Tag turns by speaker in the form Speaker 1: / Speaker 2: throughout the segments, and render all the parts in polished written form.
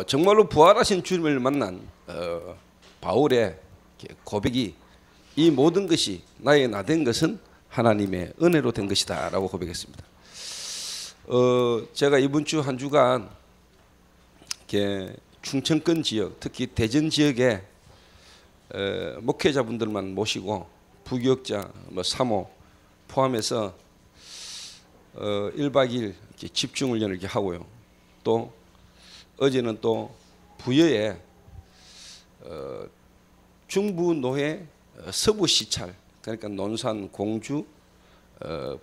Speaker 1: 정말로 부활하신 주님을 만난 바울의 고백이 이 모든 것이 나의 나 된 것은 하나님의 은혜로 된 것이다 라고 고백했습니다. 제가 이번 주 한 주간 충청권 지역, 특히 대전 지역에 목회자분들만 모시고 부교역자, 사모 포함해서 1박 2일 집중훈련을 이렇게 하고요. 또 어제는 또 부여에 중부노회 서부시찰, 그러니까 논산, 공주,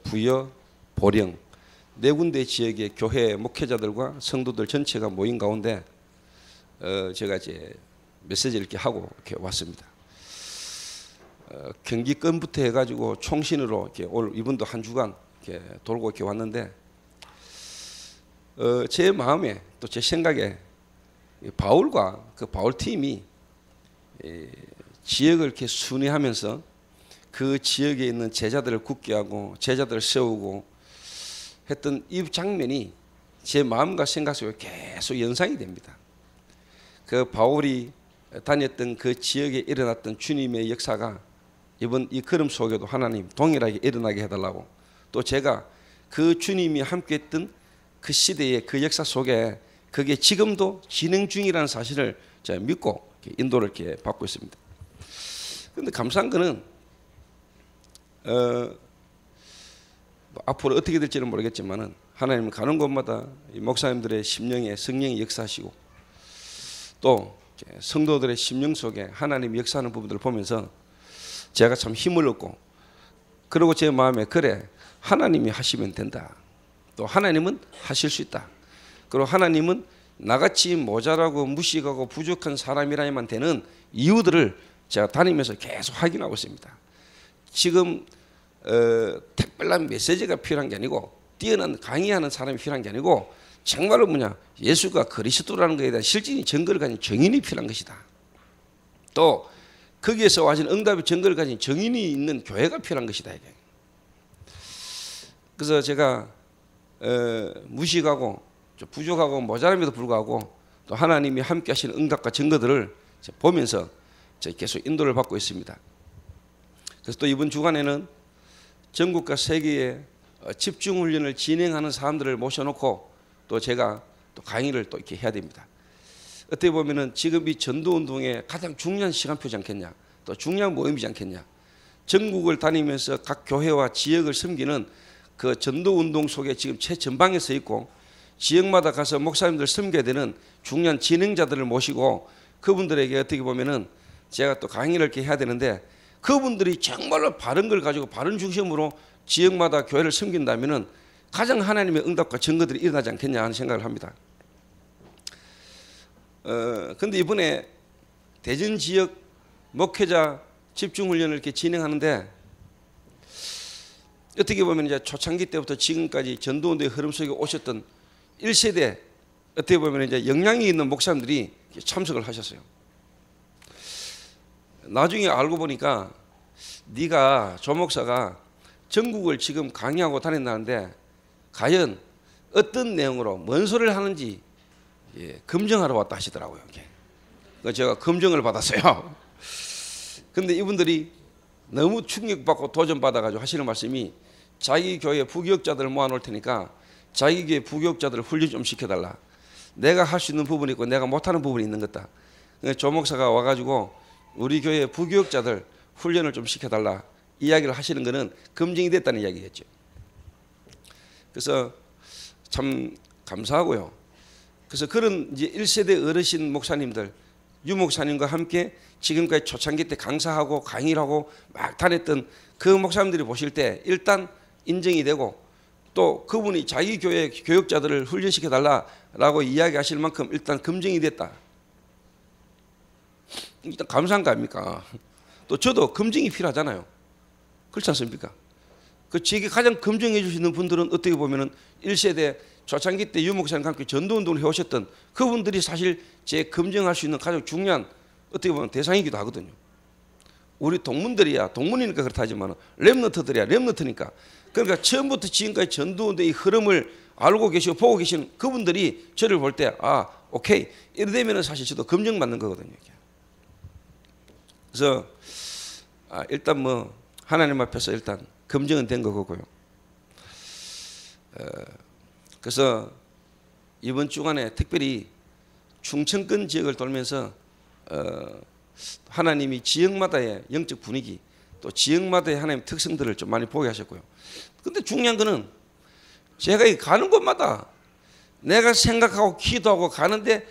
Speaker 1: 부여, 보령 네 군데 지역의 교회 목회자들과 성도들 전체가 모인 가운데 제가 이제 메시지를 이렇게 하고 이렇게 왔습니다. 경기권부터 해가지고 총신으로 이렇게 오늘 이분도 한 주간 이렇게 돌고 이렇게 왔는데 제 마음에 또 제 생각에 바울과 그 바울 팀이 지역을 이렇게 순회하면서 그 지역에 있는 제자들을 굳게 하고 제자들을 세우고 했던 이 장면이 제 마음과 생각 속에 계속 연상이 됩니다. 그 바울이 다녔던 그 지역에 일어났던 주님의 역사가 이번 이 걸음 속에도 하나님 동일하게 일어나게 해달라고, 또 제가 그 주님이 함께했던 그 시대의 그 역사 속에 그게 지금도 진행 중이라는 사실을 제가 믿고 인도를 이렇게 받고 있습니다. 그런데 감사한 거는 앞으로 어떻게 될지는 모르겠지만은 하나님은 가는 곳마다 이 목사님들의 심령에 성령이 역사하시고 또 성도들의 심령 속에 하나님이 역사하는 부분들을 보면서 제가 참 힘을 얻고, 그리고 제 마음에 그래 하나님이 하시면 된다, 또 하나님은 하실 수 있다, 그리고 하나님은 나같이 모자라고 무식하고 부족한 사람이라야만 되는 이유들을 제가 다니면서 계속 확인하고 있습니다. 지금 특별한 메시지가 필요한 게 아니고 뛰어난 강의하는 사람이 필요한 게 아니고 정말로 예수가 그리스도라는 것에 대한 실질적인 증거를 가진 증인이 필요한 것이다. 또 거기에서 와진 응답의 증거를 가진 증인이 있는 교회가 필요한 것이다. 이게. 그래서 제가 무식하고 부족하고 모자람에도 불구하고 또 하나님이 함께 하시는 응답과 증거들을 보면서 계속 인도를 받고 있습니다. 그래서 또 이번 주간에는 전국과 세계에 집중훈련을 진행하는 사람들을 모셔놓고 또 제가 또 강의를 또 이렇게 해야 됩니다. 어떻게 보면은 지금 이 전도운동의 가장 중요한 시간표지 않겠냐, 또 중요한 모임이지 않겠냐. 전국을 다니면서 각 교회와 지역을 섬기는 그 전도운동 속에 지금 최전방에 서 있고, 지역마다 가서 목사님들 섬겨야 되는 중요한 진행자들을 모시고 그분들에게 어떻게 보면은 제가 또 강의를 이렇게 해야 되는데, 그분들이 정말로 바른 걸 가지고 바른 중심으로 지역마다 교회를 섬긴다면은 가장 하나님의 응답과 증거들이 일어나지 않겠냐 하는 생각을 합니다. 근데 이번에 대전 지역 목회자 집중훈련을 이렇게 진행하는데, 어떻게 보면 이제 초창기 때부터 지금까지 전도운동의 흐름 속에 오셨던 1세대 어떻게 보면 이제 영향이 있는 목사님들이 참석을 하셨어요. 나중에 알고 보니까 네가 조 목사가 전국을 지금 강의하고 다닌다는데 과연 어떤 내용으로 뭔 소리를 하는지 검증하러 왔다 하시더라고요. 그래서 제가 검증을 받았어요. 근데 이분들이 너무 충격받고 도전받아가지고 하시는 말씀이 자기 교회 부교역자들을 모아놓을 테니까 자기 교회 부교역자들을 훈련 좀 시켜달라. 내가 할 수 있는 부분이 있고 내가 못하는 부분이 있는 것다. 조 목사가 와가지고 우리 교회 부교역자들 훈련을 좀 시켜달라 이야기를 하시는 것은 검증이 됐다는 이야기겠죠. 그래서 참 감사하고요. 그래서 그런 이제 1세대 어르신 목사님들, 유 목사님과 함께 지금까지 초창기 때 강사하고 강의를 하고 막 다녔던 그 목사님들이 보실 때 일단 인정이 되고, 또 그분이 자기 교회 교역자들을 훈련시켜 달라라고 이야기하실 만큼 일단 검증이 됐다. 일단 감사한 거 아닙니까? 또 저도 검증이 필요하잖아요. 그렇지 않습니까? 그 제게 가장 검증해 주시는 분들은 어떻게 보면은 1세대 초창기 때 유 목사님과 함께 전도운동을 해오셨던 그분들이 사실 제 검증할 수 있는 가장 중요한 어떻게 보면 대상이기도 하거든요. 우리 동문들이야 동문이니까 그렇다 하지만 렘넌트들이야 렘넌트니까, 그러니까 처음부터 지금까지 전도운동의 흐름을 알고 계시고 보고 계시는 그분들이 저를 볼 때 오케이. 이래 되면은 사실 저도 검증받는 거거든요. 그래서 일단 뭐 하나님 앞에서 일단 검증은 된 거고요. 그래서 이번 주간에 특별히 충청권 지역을 돌면서 하나님이 지역마다의 영적 분위기 또 지역마다의 하나님 특성들을 좀 많이 보게 하셨고요. 근데 중요한 거는 제가 가는 곳마다 내가 생각하고 기도하고 가는데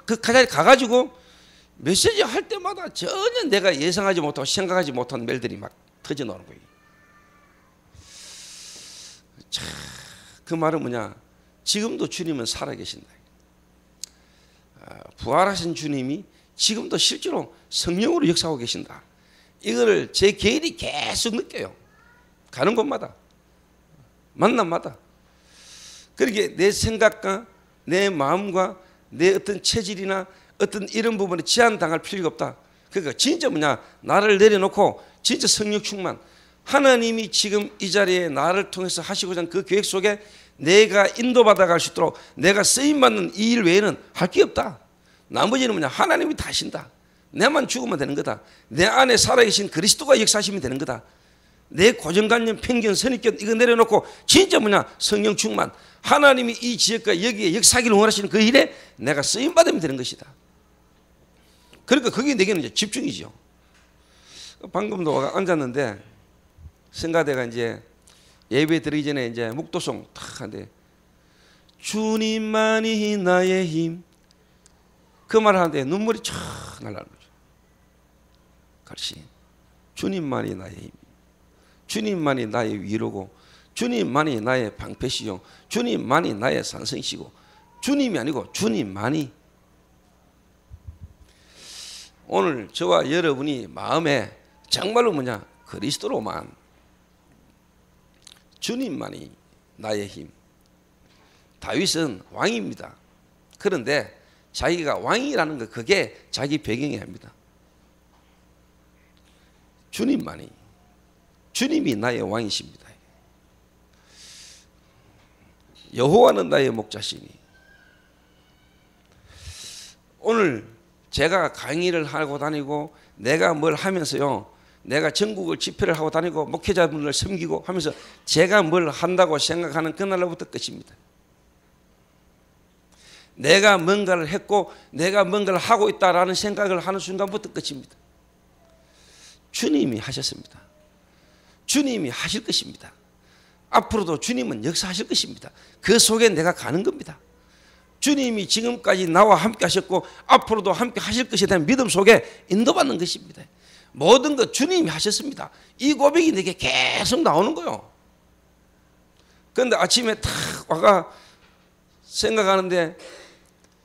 Speaker 1: 그 자리에 가가지고 메시지 할 때마다 전혀 내가 예상하지 못하고 생각하지 못한 멜들이 막 터져 나오는 거예요. 자, 그 말은 뭐냐? 지금도 주님은 살아계신다. 부활하신 주님이 지금도 실제로 성령으로 역사하고 계신다. 이거를 제 개인이 계속 느껴요. 가는 곳마다, 만남마다. 그렇게 내 생각과 내 마음과 내 어떤 체질이나 어떤 이런 부분에 제한당할 필요가 없다. 그러니까 진짜 뭐냐? 나를 내려놓고 진짜 성령 충만. 하나님이 지금 이 자리에 나를 통해서 하시고자 하는 그 계획 속에 내가 인도받아 갈 수 있도록 내가 쓰임받는 이 일 외에는 할 게 없다. 나머지는 뭐냐? 하나님이 다 하신다. 내만 죽으면 되는 거다. 내 안에 살아계신 그리스도가 역사하시면 되는 거다. 내 고정관념, 편견, 선입견 이거 내려놓고 진짜 뭐냐? 성령 충만. 하나님이 이 지역과 여기에 역사하기를 원하시는 그 일에 내가 쓰임받으면 되는 것이다. 그러니까 그게 내게는 이제 집중이죠. 방금도 앉았는데 성가대가 이제 예배 드리기 전에 이제 묵도송 탁 하는데 주님만이 나의 힘 그 말 하는데 눈물이 촥 날라오는 거죠. 같이 주님만이 나의 힘, 주님만이 나의 위로고, 주님만이 나의 방패시요, 주님만이 나의 산성이시고, 주님이 아니고 주님만이. 오늘 저와 여러분이 마음에 정말로 뭐냐? 그리스도로만, 주님만이 나의 힘. 다윗은 왕입니다. 그런데 자기가 왕이라는 거 그게 자기 배경이 합니다. 주님만이, 주님이 나의 왕이십니다. 여호와는 나의 목자시니. 오늘 제가 강의를 하고 다니고 내가 뭘 하면서요, 내가 전국을 집회를 하고 다니고 목회자분을 섬기고 하면서 제가 뭘 한다고 생각하는 그날로부터 끝입니다. 내가 뭔가를 했고 내가 뭔가를 하고 있다라는 생각을 하는 순간부터 끝입니다. 주님이 하셨습니다. 주님이 하실 것입니다. 앞으로도 주님은 역사하실 것입니다. 그 속에 내가 가는 겁니다. 주님이 지금까지 나와 함께 하셨고 앞으로도 함께 하실 것에 대한 믿음 속에 인도받는 것입니다. 모든 것 주님이 하셨습니다. 이 고백이 내게 계속 나오는 거예요. 그런데 아침에 탁 와가 생각하는데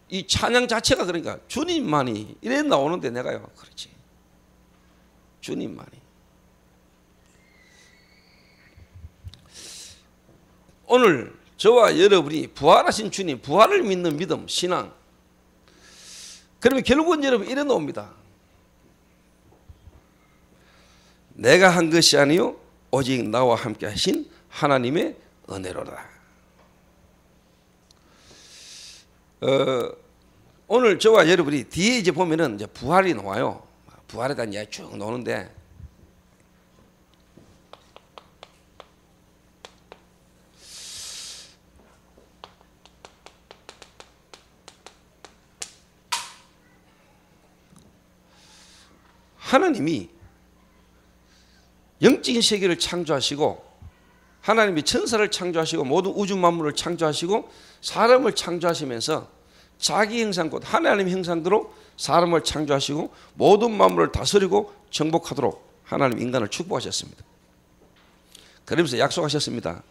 Speaker 1: 이 찬양 자체가 그러니까 주님만이 이래 나오는데 내가요, 그렇지, 주님만이. 오늘 저와 여러분이 부활하신 주님, 부활을 믿는 믿음, 신앙, 그러면 결국은 여러분 이래 나옵니다. 내가 한 것이 아니요 오직 나와 함께 하신 하나님의 은혜로다. 오늘 저와 여러분이 뒤에 이제 보면은 이제 부활이 나와요. 부활에 대한 이야기 쭉 나오는데 하나님이 영적인 세계를 창조하시고 하나님이 천사를 창조하시고 모든 우주 만물을 창조하시고 사람을 창조하시면서 자기 형상 곧 하나님 형상대로 사람을 창조하시고 모든 만물을 다스리고 정복하도록 하나님 인간을 축복하셨습니다. 그러면서 약속하셨습니다.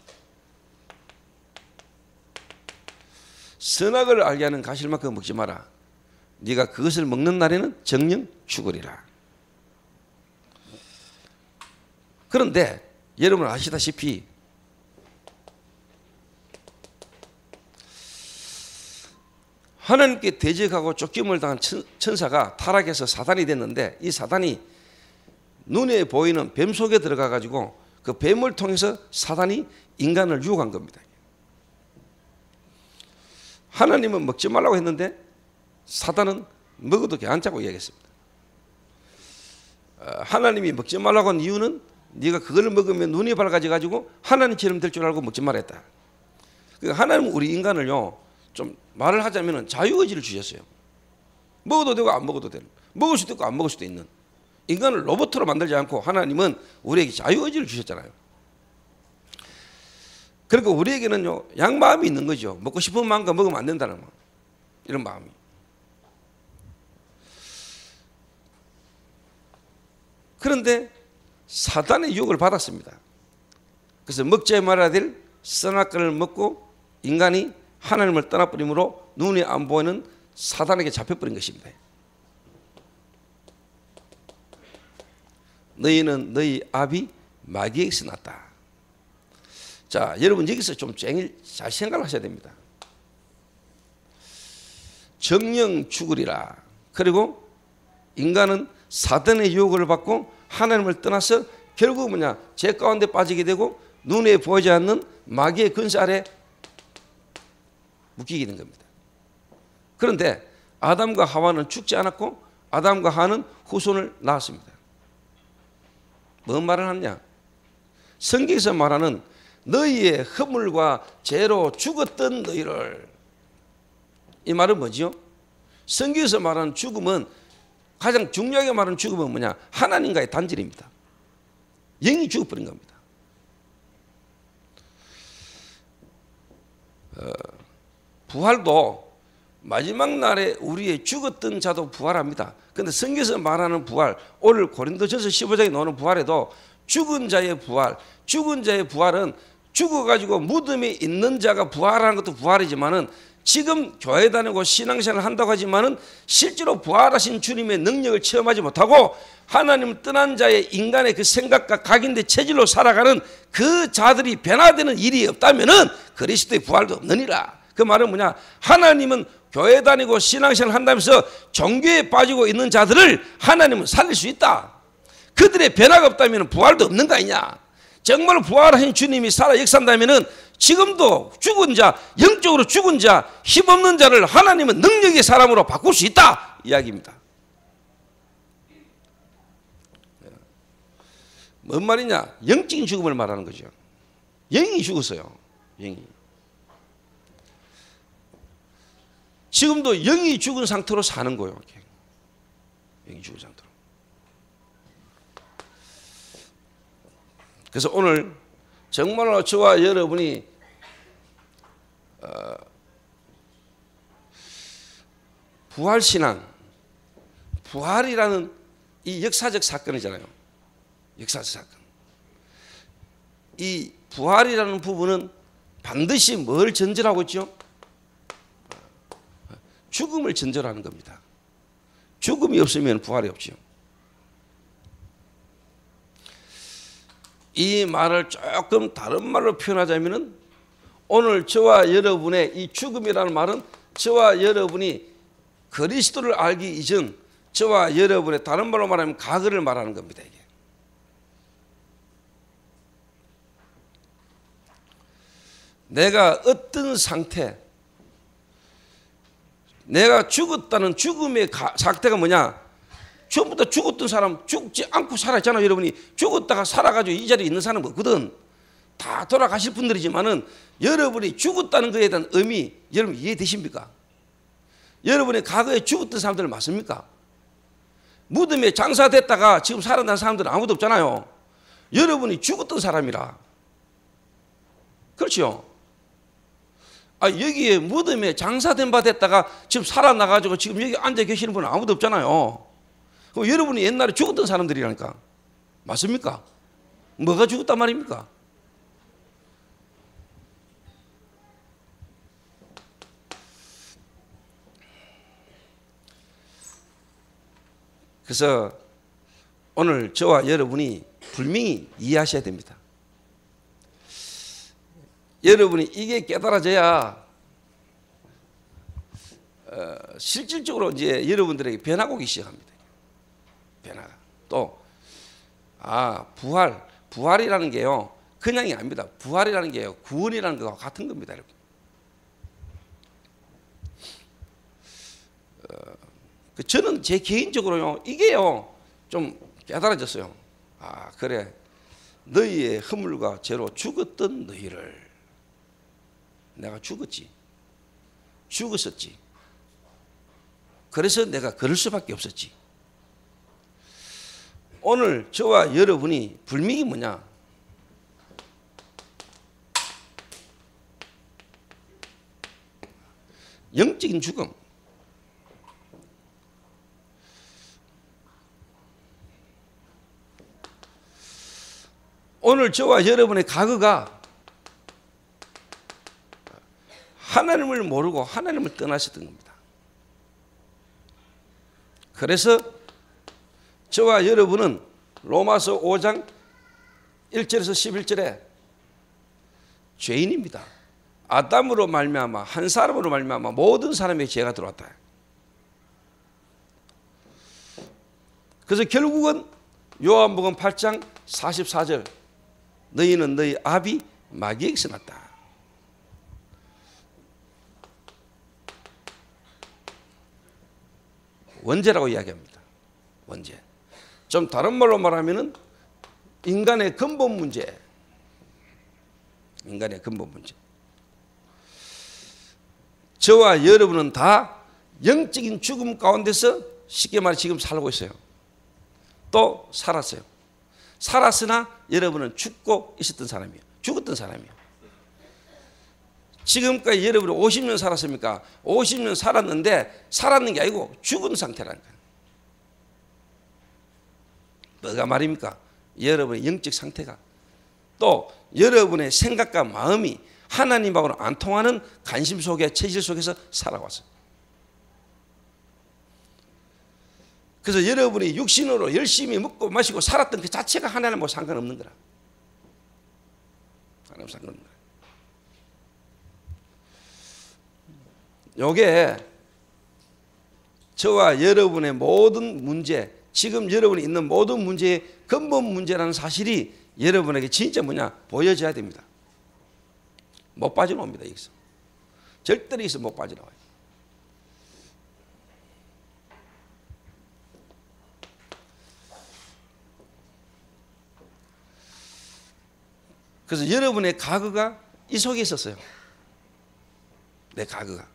Speaker 1: 선악을 알게 하는 가실만큼 먹지 마라. 네가 그것을 먹는 날에는 정령 죽으리라. 그런데 여러분 아시다시피 하나님께 대적하고 쫓김을 당한 천사가 타락해서 사단이 됐는데 이 사단이 눈에 보이는 뱀 속에 들어가 가지고 그 뱀을 통해서 사단이 인간을 유혹한 겁니다. 하나님은 먹지 말라고 했는데 사단은 먹어도 괜찮다고 이야기했습니다. 하나님이 먹지 말라고 한 이유는 네가 그걸 먹으면 눈이 밝아져가지고 하나님처럼 될 줄 알고 먹지 말았다. 그러니까 하나님은 우리 인간을요, 좀 말을 하자면 자유의지를 주셨어요. 먹어도 되고 안 먹어도 되는, 먹을 수도 있고 안 먹을 수도 있는, 인간을 로봇으로 만들지 않고 하나님은 우리에게 자유의지를 주셨잖아요. 그러니까 우리에게는요, 양마음이 있는 거죠. 먹고 싶은 마음과 먹으면 안 된다는 마음, 이런 마음이. 그런데 사단의 유혹을 받았습니다. 그래서 먹지 말아야 될 선악과를 먹고 인간이 하나님을 떠나버림으로 눈이 안 보이는 사단에게 잡혀버린 것입니다. 너희는 너희 아비 마귀에게서 났다. 자, 여러분 여기서 좀 잘 생각을 하셔야 됩니다. 정령 죽으리라. 그리고 인간은 사단의 유혹을 받고 하나님을 떠나서 결국 뭐냐, 죄 가운데 빠지게 되고 눈에 보이지 않는 마귀의 근세 아래 묶이게 된 겁니다. 그런데 아담과 하와는 죽지 않았고 아담과 하와는 후손을 낳았습니다. 뭔 말을 하느냐? 성경에서 말하는 너희의 허물과 죄로 죽었던 너희를, 이 말은 뭐지요? 성경에서 말하는 죽음은, 가장 중요하게 말하는 죽음은 뭐냐? 하나님과의 단절입니다. 영이 죽어버린 겁니다. 부활도 마지막 날에 우리의 죽었던 자도 부활합니다. 그런데 성경에서 말하는 부활, 오늘 고린도전서 15장에 나오는 부활에도 죽은 자의 부활, 죽은 자의 부활은 죽어가지고 무덤에 있는 자가 부활하는 것도 부활이지만은, 지금 교회 다니고 신앙생활을 한다고 하지만은 실제로 부활하신 주님의 능력을 체험하지 못하고 하나님을 떠난 자의 인간의 그 생각과 각인된 체질로 살아가는 그 자들이 변화되는 일이 없다면은 그리스도의 부활도 없느니라. 그 말은 뭐냐? 하나님은 교회 다니고 신앙생활을 한다면서 종교에 빠지고 있는 자들을 하나님은 살릴 수 있다. 그들의 변화가 없다면 부활도 없는 거 아니냐? 정말 부활하신 주님이 살아 역사한다면은 지금도 죽은 자, 영적으로 죽은 자, 힘없는 자를 하나님은 능력의 사람으로 바꿀 수 있다 이야기입니다. 뭔 말이냐? 영적인 죽음을 말하는 거죠. 영이 죽었어요. 영이. 지금도 영이 죽은 상태로 사는 거예요. 영이 죽은 상태로. 그래서 오늘 정말로 저와 여러분이 부활신앙, 부활이라는 이 역사적 사건이잖아요. 역사적 사건. 이 부활이라는 부분은 반드시 뭘 전제하고 있죠? 죽음을 전제로 하는 겁니다. 죽음이 없으면 부활이 없죠. 이 말을 조금 다른 말로 표현하자면은, 오늘 저와 여러분의 이 죽음이라는 말은 저와 여러분이 그리스도를 알기 이전 저와 여러분의, 다른 말로 말하면 과거를 말하는 겁니다. 이게. 내가 어떤 상태, 내가 죽었다는 죽음의 상태가 뭐냐? 처음부터 죽었던 사람 죽지 않고 살았잖아요. 여러분이 죽었다가 살아가지고 이 자리에 있는 사람은 없거든. 다 돌아가실 분들이지만은 여러분이 죽었다는 것에 대한 의미, 여러분 이해되십니까? 여러분이 과거에 죽었던 사람들 맞습니까? 무덤에 장사됐다가 지금 살아난 사람들은 아무도 없잖아요. 여러분이 죽었던 사람이라. 그렇죠? 여기에 무덤에 장사된 바 됐다가 지금 살아나가지고 지금 여기 앉아 계시는 분은 아무도 없잖아요. 그럼 여러분이 옛날에 죽었던 사람들이라니까. 맞습니까? 뭐가 죽었단 말입니까? 그래서 오늘 저와 여러분이 분명히 이해하셔야 됩니다. 여러분이 이게 깨달아져야 실질적으로 이제 여러분들에게 변화가 오기 시작합니다. 변화가. 또 부활이라는 게요, 그냥이 아닙니다. 부활이라는 게요, 구원이라는 것과 같은 겁니다. 이렇게. 저는 제 개인적으로요, 이게요 좀 깨달아졌어요. 아, 그래, 너희의 허물과 죄로 죽었던 너희를 내가 죽었었지. 그래서 내가 그럴 수밖에 없었지. 오늘 저와 여러분이 불미기 뭐냐? 영적인 죽음. 오늘 저와 여러분의 과거가 하나님을 모르고 하나님을 떠나셨던 겁니다. 그래서 저와 여러분은 로마서 5장 1절에서 11절에 죄인입니다. 아담으로 말미암아 한 사람으로 말미암아 모든 사람의 죄가 들어왔다. 그래서 결국은 요한복음 8장 44절 너희는 너희 아비 마귀에게서 났다. 원죄라고 이야기합니다. 원죄. 좀 다른 말로 말하면은 인간의 근본 문제. 인간의 근본 문제. 저와 여러분은 다 영적인 죽음 가운데서 쉽게 말해 지금 살고 있어요. 또 살았어요. 살았으나 여러분은 죽고 있었던 사람이에요. 죽었던 사람이에요. 지금까지 여러분이 50년 살았습니까? 50년 살았는데 살았는 게 아니고 죽은 상태라는 거예요. 뭐가 말입니까? 여러분의 영적 상태가 또 여러분의 생각과 마음이 하나님하고는 안 통하는 관심 속에 체질 속에서 살아왔어요. 그래서 여러분이 육신으로 열심히 먹고 마시고 살았던 그 자체가 하나님하고 상관없는 거라. 하나님하고 상관없는 거라. 요게 저와 여러분의 모든 문제, 지금 여러분이 있는 모든 문제의 근본 문제라는 사실이 여러분에게 진짜 뭐냐 보여져야 됩니다. 못 빠져나옵니다. 여기서 절대로 여기서 못 빠져나와요. 그래서 여러분의 과거가 이 속에 있었어요. 내 과거가.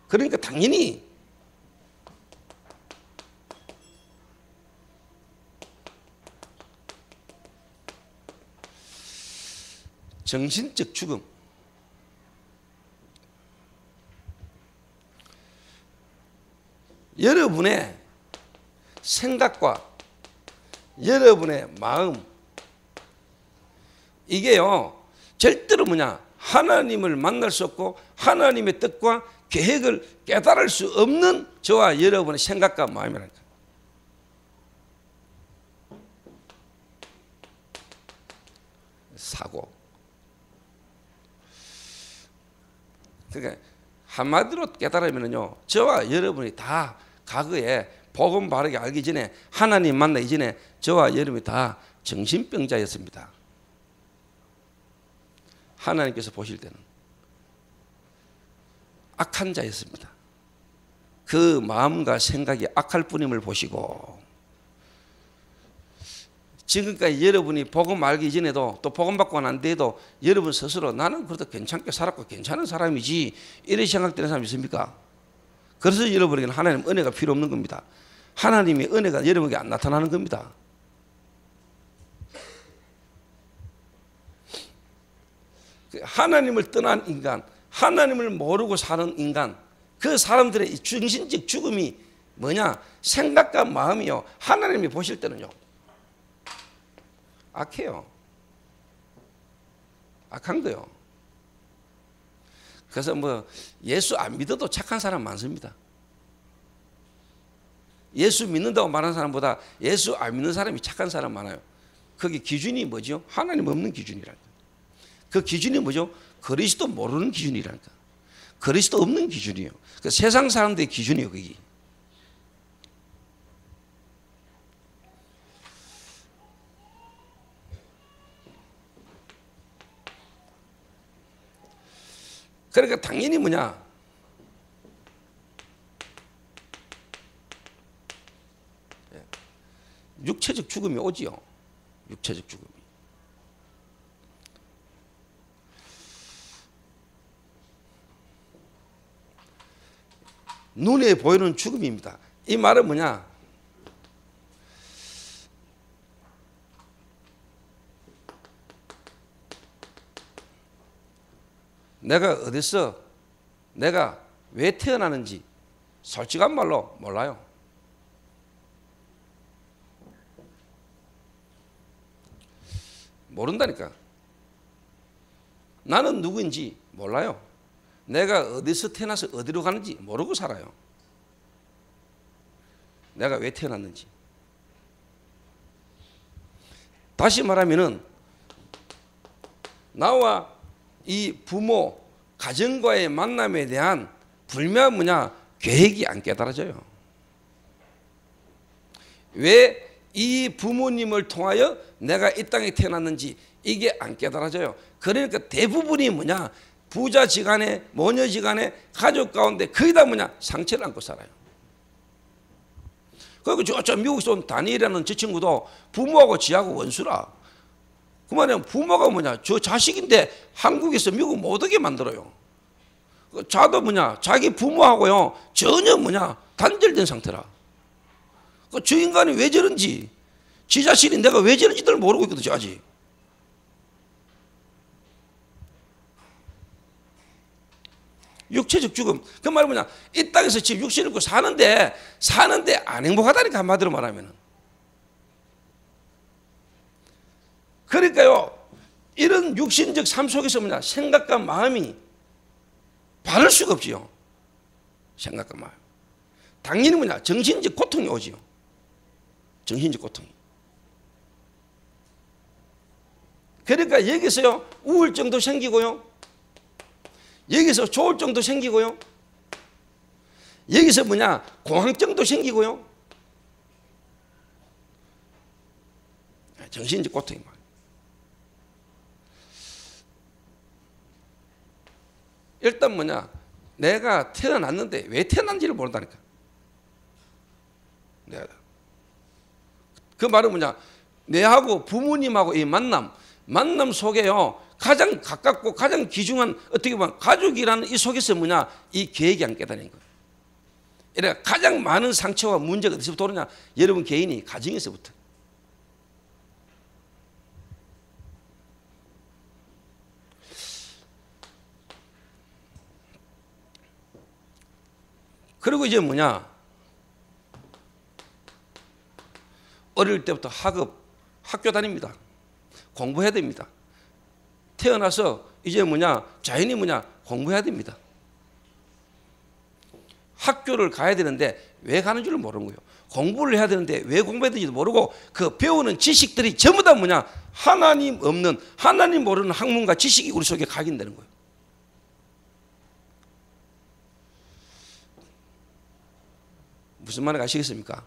Speaker 1: 그러니까 당연히 정신적 죽음, 여러분의 생각과 여러분의 마음, 이게요 절대로 뭐냐 하나님을 만날 수 없고 하나님의 뜻과 계획을 깨달을 수 없는 저와 여러분의 생각과 마음이라는 거예요. 사고. 그러니까 한마디로 깨달으면요 저와 여러분이 다 과거에 복음 바르게 알기 전에 하나님 만나기 전에 저와 여러분이 다 정신병자였습니다. 하나님께서 보실 때는 악한 자였습니다. 그 마음과 생각이 악할 뿐임을 보시고 지금까지 여러분이 복음 알기 전에도 또 복음 받고 난 뒤에도 여러분 스스로 나는 그래도 괜찮게 살았고 괜찮은 사람이지 이런 생각되는 사람이 있습니까? 그래서 여러분에게는 하나님 은혜가 필요 없는 겁니다. 하나님의 은혜가 여러분에게 안 나타나는 겁니다. 하나님을 떠난 인간, 하나님을 모르고 사는 인간, 그 사람들의 정신적 죽음이 뭐냐? 생각과 마음이요. 하나님이 보실 때는요. 악해요. 악한 거요. 그래서 뭐 예수 안 믿어도 착한 사람 많습니다. 예수 믿는다고 말하는 사람보다 예수 안 믿는 사람이 착한 사람 많아요. 거기 기준이 뭐죠? 하나님 없는 기준이라는 거예요. 그 기준이 뭐죠? 그리스도 모르는 기준이라니까. 그리스도 없는 기준이에요. 그 세상 사람들의 기준이에요, 그게. 그러니까 당연히 뭐냐? 육체적 죽음이 오지요. 육체적 죽음이. 눈에 보이는 죽음입니다. 이 말은 뭐냐? 내가 어디서 내가 왜 태어나는지 솔직한 말로 몰라요. 모른다니까. 나는 누구인지 몰라요. 내가 어디서 태어나서 어디로 가는지 모르고 살아요. 내가 왜 태어났는지. 다시 말하면은 나와 이 부모, 가정과의 만남에 대한 불면 뭐냐? 계획이 안 깨달아져요. 왜 이 부모님을 통하여 내가 이 땅에 태어났는지 이게 안 깨달아져요. 그러니까 대부분이 뭐냐? 부자지간에 모녀지간에 가족 가운데 거의 다 뭐냐? 상처를 안고 살아요. 그리고 저 미국에서 온 다니엘이라는 저 친구도 부모하고 지하고 원수라. 그 말은 부모가 뭐냐? 저 자식인데 한국에서 미국 못 오게 만들어요. 자도 뭐냐? 자기 부모하고요 전혀 뭐냐? 단절된 상태라. 저 인간이 왜 저런지, 지 자신이 내가 왜 저런지들 모르고 있거든 아직. 육체적 죽음. 그 말은 뭐냐? 이 땅에서 지금 육신을 입고 사는데 안 행복하다니까, 한마디로 말하면. 그러니까요, 이런 육신적 삶 속에서 뭐냐? 생각과 마음이 바를 수가 없지요. 생각과 마음. 당연히 뭐냐? 정신적 고통이 오지요. 정신적 고통이. 그러니까 여기서요, 우울증도 생기고요. 여기서 조울증도 생기고요. 여기서 뭐냐? 공황증도 생기고요. 정신적 고통이 많아요. 일단 뭐냐? 내가 태어났는데 왜 태어난지를 모른다니까. 내가. 그 말은 뭐냐? 내하고 부모님하고 이 만남 속에요. 가장 가깝고 가장 귀중한 어떻게 보면 가족이라는 이 속에서 뭐냐? 이 계획이 안 깨달은 거예요. 그러니까 가장 많은 상처와 문제가 어디서부터 오느냐? 여러분 개인이 가정에서부터. 그리고 이제 뭐냐? 어릴 때부터 학교 다닙니다. 공부해야 됩니다. 태어나서 이제 뭐냐? 자연히 뭐냐? 공부해야 됩니다. 학교를 가야 되는데 왜 가는 줄을 모르는 거예요. 공부를 해야 되는데 왜 공부해야 되는지도 모르고 그 배우는 지식들이 전부 다 뭐냐? 하나님 없는, 하나님 모르는 학문과 지식이 우리 속에 각인되는 거예요. 무슨 말인가 아시겠습니까?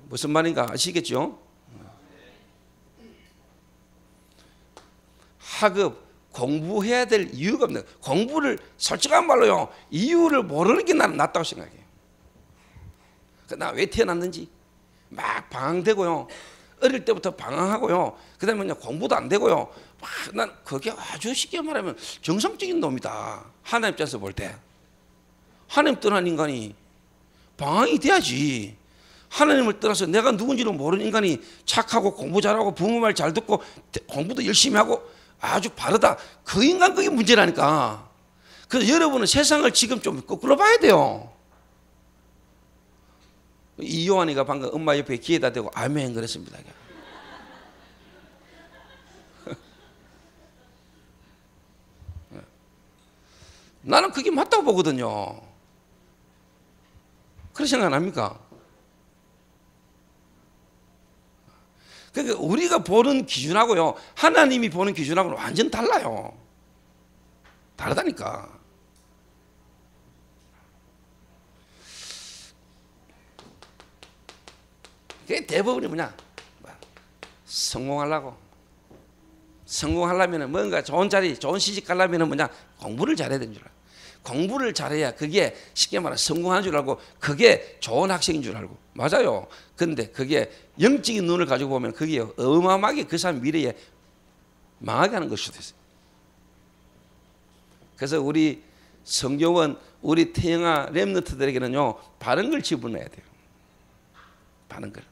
Speaker 1: 무슨 말인가 아시겠죠? 학업, 공부해야 될 이유가 없는, 공부를 솔직한 말로요, 이유를 모르는 게 나는 낫다고 생각해요. 나 왜 태어났는지 막 방황되고요, 어릴 때부터 방황하고요, 그 다음에 공부도 안 되고요, 난 그게 아주 쉽게 말하면 정상적인 놈이다. 하나님 입장에서 볼 때. 하나님 떠난 인간이 방황이 돼야지. 하나님을 떠나서 내가 누군지도 모르는 인간이 착하고 공부 잘하고 부모 말 잘 듣고 공부도 열심히 하고 아주 바르다. 그 인간 그게 문제라니까. 그래서 여러분은 세상을 지금 좀 거꾸로 봐야 돼요. 이요한이가 방금 엄마 옆에 귀에다 대고 아멘 그랬습니다. 나는 그게 맞다고 보거든요. 그런 생각 안 합니까? 그러니까 우리가 보는 기준하고요, 하나님이 보는 기준하고는 완전 달라요. 다르다니까. 그게 대부분이 뭐냐? 성공하려고. 성공하려면 뭔가 좋은 자리, 좋은 시집 가려면 뭐냐? 공부를 잘해야 되는 줄 알아요. 공부를 잘해야 그게 쉽게 말해 성공하는 줄 알고 그게 좋은 학생인 줄 알고 맞아요. 근데 그게 영적인 눈을 가지고 보면 그게 어마어마하게 그 사람 미래에 망하게 하는 것일 수도 있어요. 그래서 우리 성경은 우리 태영아 렘넌트들에게는요 바른 걸 집어넣어야 돼요. 바른 걸.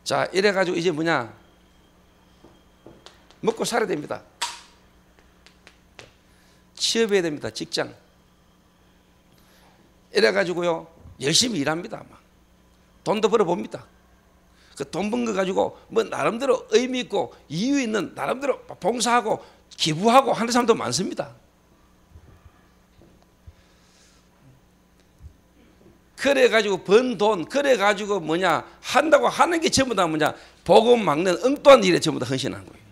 Speaker 1: 자, 이래가지고 이제 뭐냐? 먹고 살아야 됩니다. 취업해야 됩니다. 직장. 이래가지고요 열심히 일합니다. 막. 돈도 벌어봅니다. 그 돈 번 거 가지고 뭐 나름대로 의미 있고 이유 있는 나름대로 봉사하고 기부하고 하는 사람도 많습니다. 그래가지고 번 돈, 그래가지고 뭐냐 한다고 하는 게 전부 다 뭐냐 복음 막는 엉뚱한 일에 전부 다 헌신하는 거예요.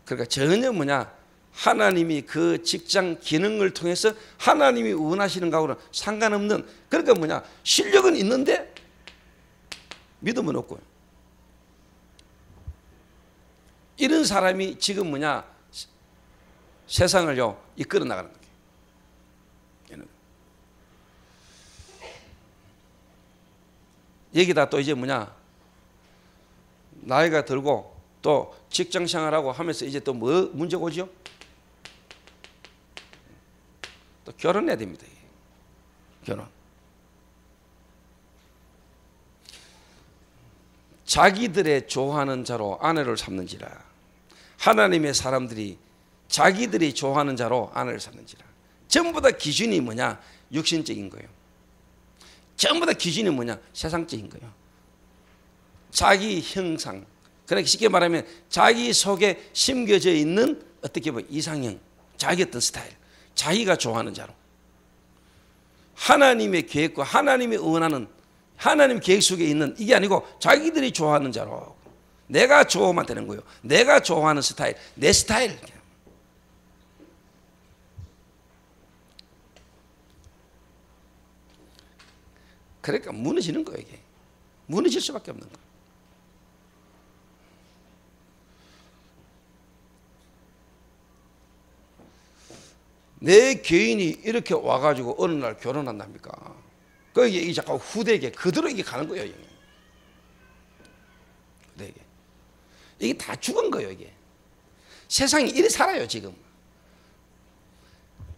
Speaker 1: 그러니까 전혀 뭐냐 하나님이 그 직장 기능을 통해서 하나님이 원하시는 거하고는 상관없는 그러니까 뭐냐 실력은 있는데 믿음은 없고요. 이런 사람이 지금 뭐냐 세상을요 이끌어 나가는 거예요. 여기다 또 이제 뭐냐 나이가 들고 또 직장 생활하고 하면서 이제 또 뭐 문제가 오죠? 또 결혼해야 됩니다. 결혼. 자기들의 좋아하는 자로 아내를 삼는지라. 하나님의 사람들이 자기들이 좋아하는 자로 아내를 삼는지라. 전부 다 기준이 뭐냐? 육신적인 거예요. 전부 다 기준이 뭐냐? 세상적인 거예요. 자기 형상. 그러니까 쉽게 말하면 자기 속에 심겨져 있는 어떻게 보면 이상형, 자기 어떤 스타일, 자기가 좋아하는 자로. 하나님의 계획과 하나님이 원하는 하나님 계획 속에 있는 이게 아니고 자기들이 좋아하는 자로. 내가 좋아하면 되는 거예요. 내가 좋아하는 스타일, 내 스타일. 그러니까 무너지는 거예요. 이게. 무너질 수밖에 없는 거예요. 내 개인이 이렇게 와가지고 어느 날 결혼한답니까? 그 이게 자꾸 후대에게 그대로 이게 가는 거예요. 후대에게. 이게 다 죽은 거예요. 이게 세상이 이래 살아요 지금.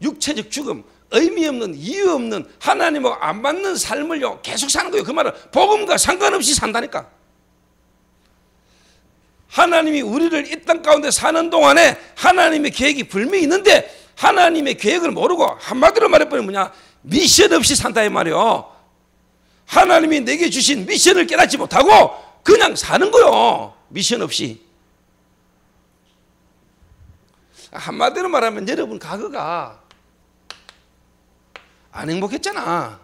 Speaker 1: 육체적 죽음, 의미 없는 이유 없는 하나님하고 안 맞는 삶을요 계속 사는 거예요. 그 말은 복음과 상관없이 산다니까. 하나님이 우리를 이 땅 가운데 사는 동안에 하나님의 계획이 분명히 있는데 하나님의 계획을 모르고 한마디로 말해보면 뭐냐 미션 없이 산다 이 말이요. 하나님이 내게 주신 미션을 깨닫지 못하고 그냥 사는 거요. 미션 없이. 한마디로 말하면 여러분 과거가 안 행복했잖아.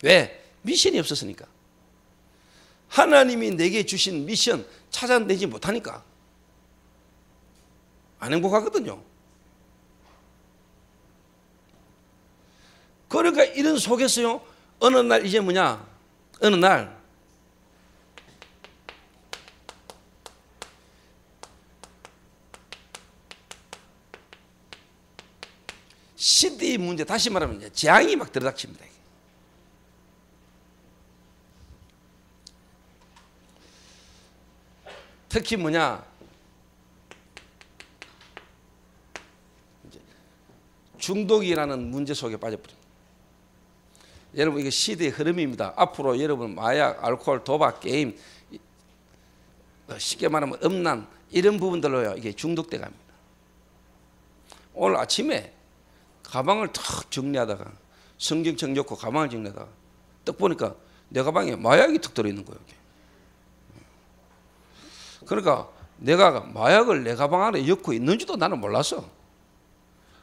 Speaker 1: 왜? 미션이 없었으니까. 하나님이 내게 주신 미션 찾아내지 못하니까 안 행복하거든요. 그러니까 이런 속에서요 어느 날 이제 뭐냐 어느 날 시대의 문제 다시 말하면 이제 재앙이 막 들어닥칩니다. 특히 뭐냐 중독이라는 문제 속에 빠져버립니다. 여러분 이게 시대의 흐름입니다. 앞으로 여러분 마약, 알코올, 도박, 게임 쉽게 말하면 음란 이런 부분들로요 이게 중독돼 갑니다. 오늘 아침에 가방을 탁 정리하다가 성경책 넣고 가방을 정리하다가 딱 보니까 내 가방에 마약이 탁 들어있는 거예요. 그러니까 내가 마약을 내 가방 안에 엮고 있는지도 나는 몰랐어.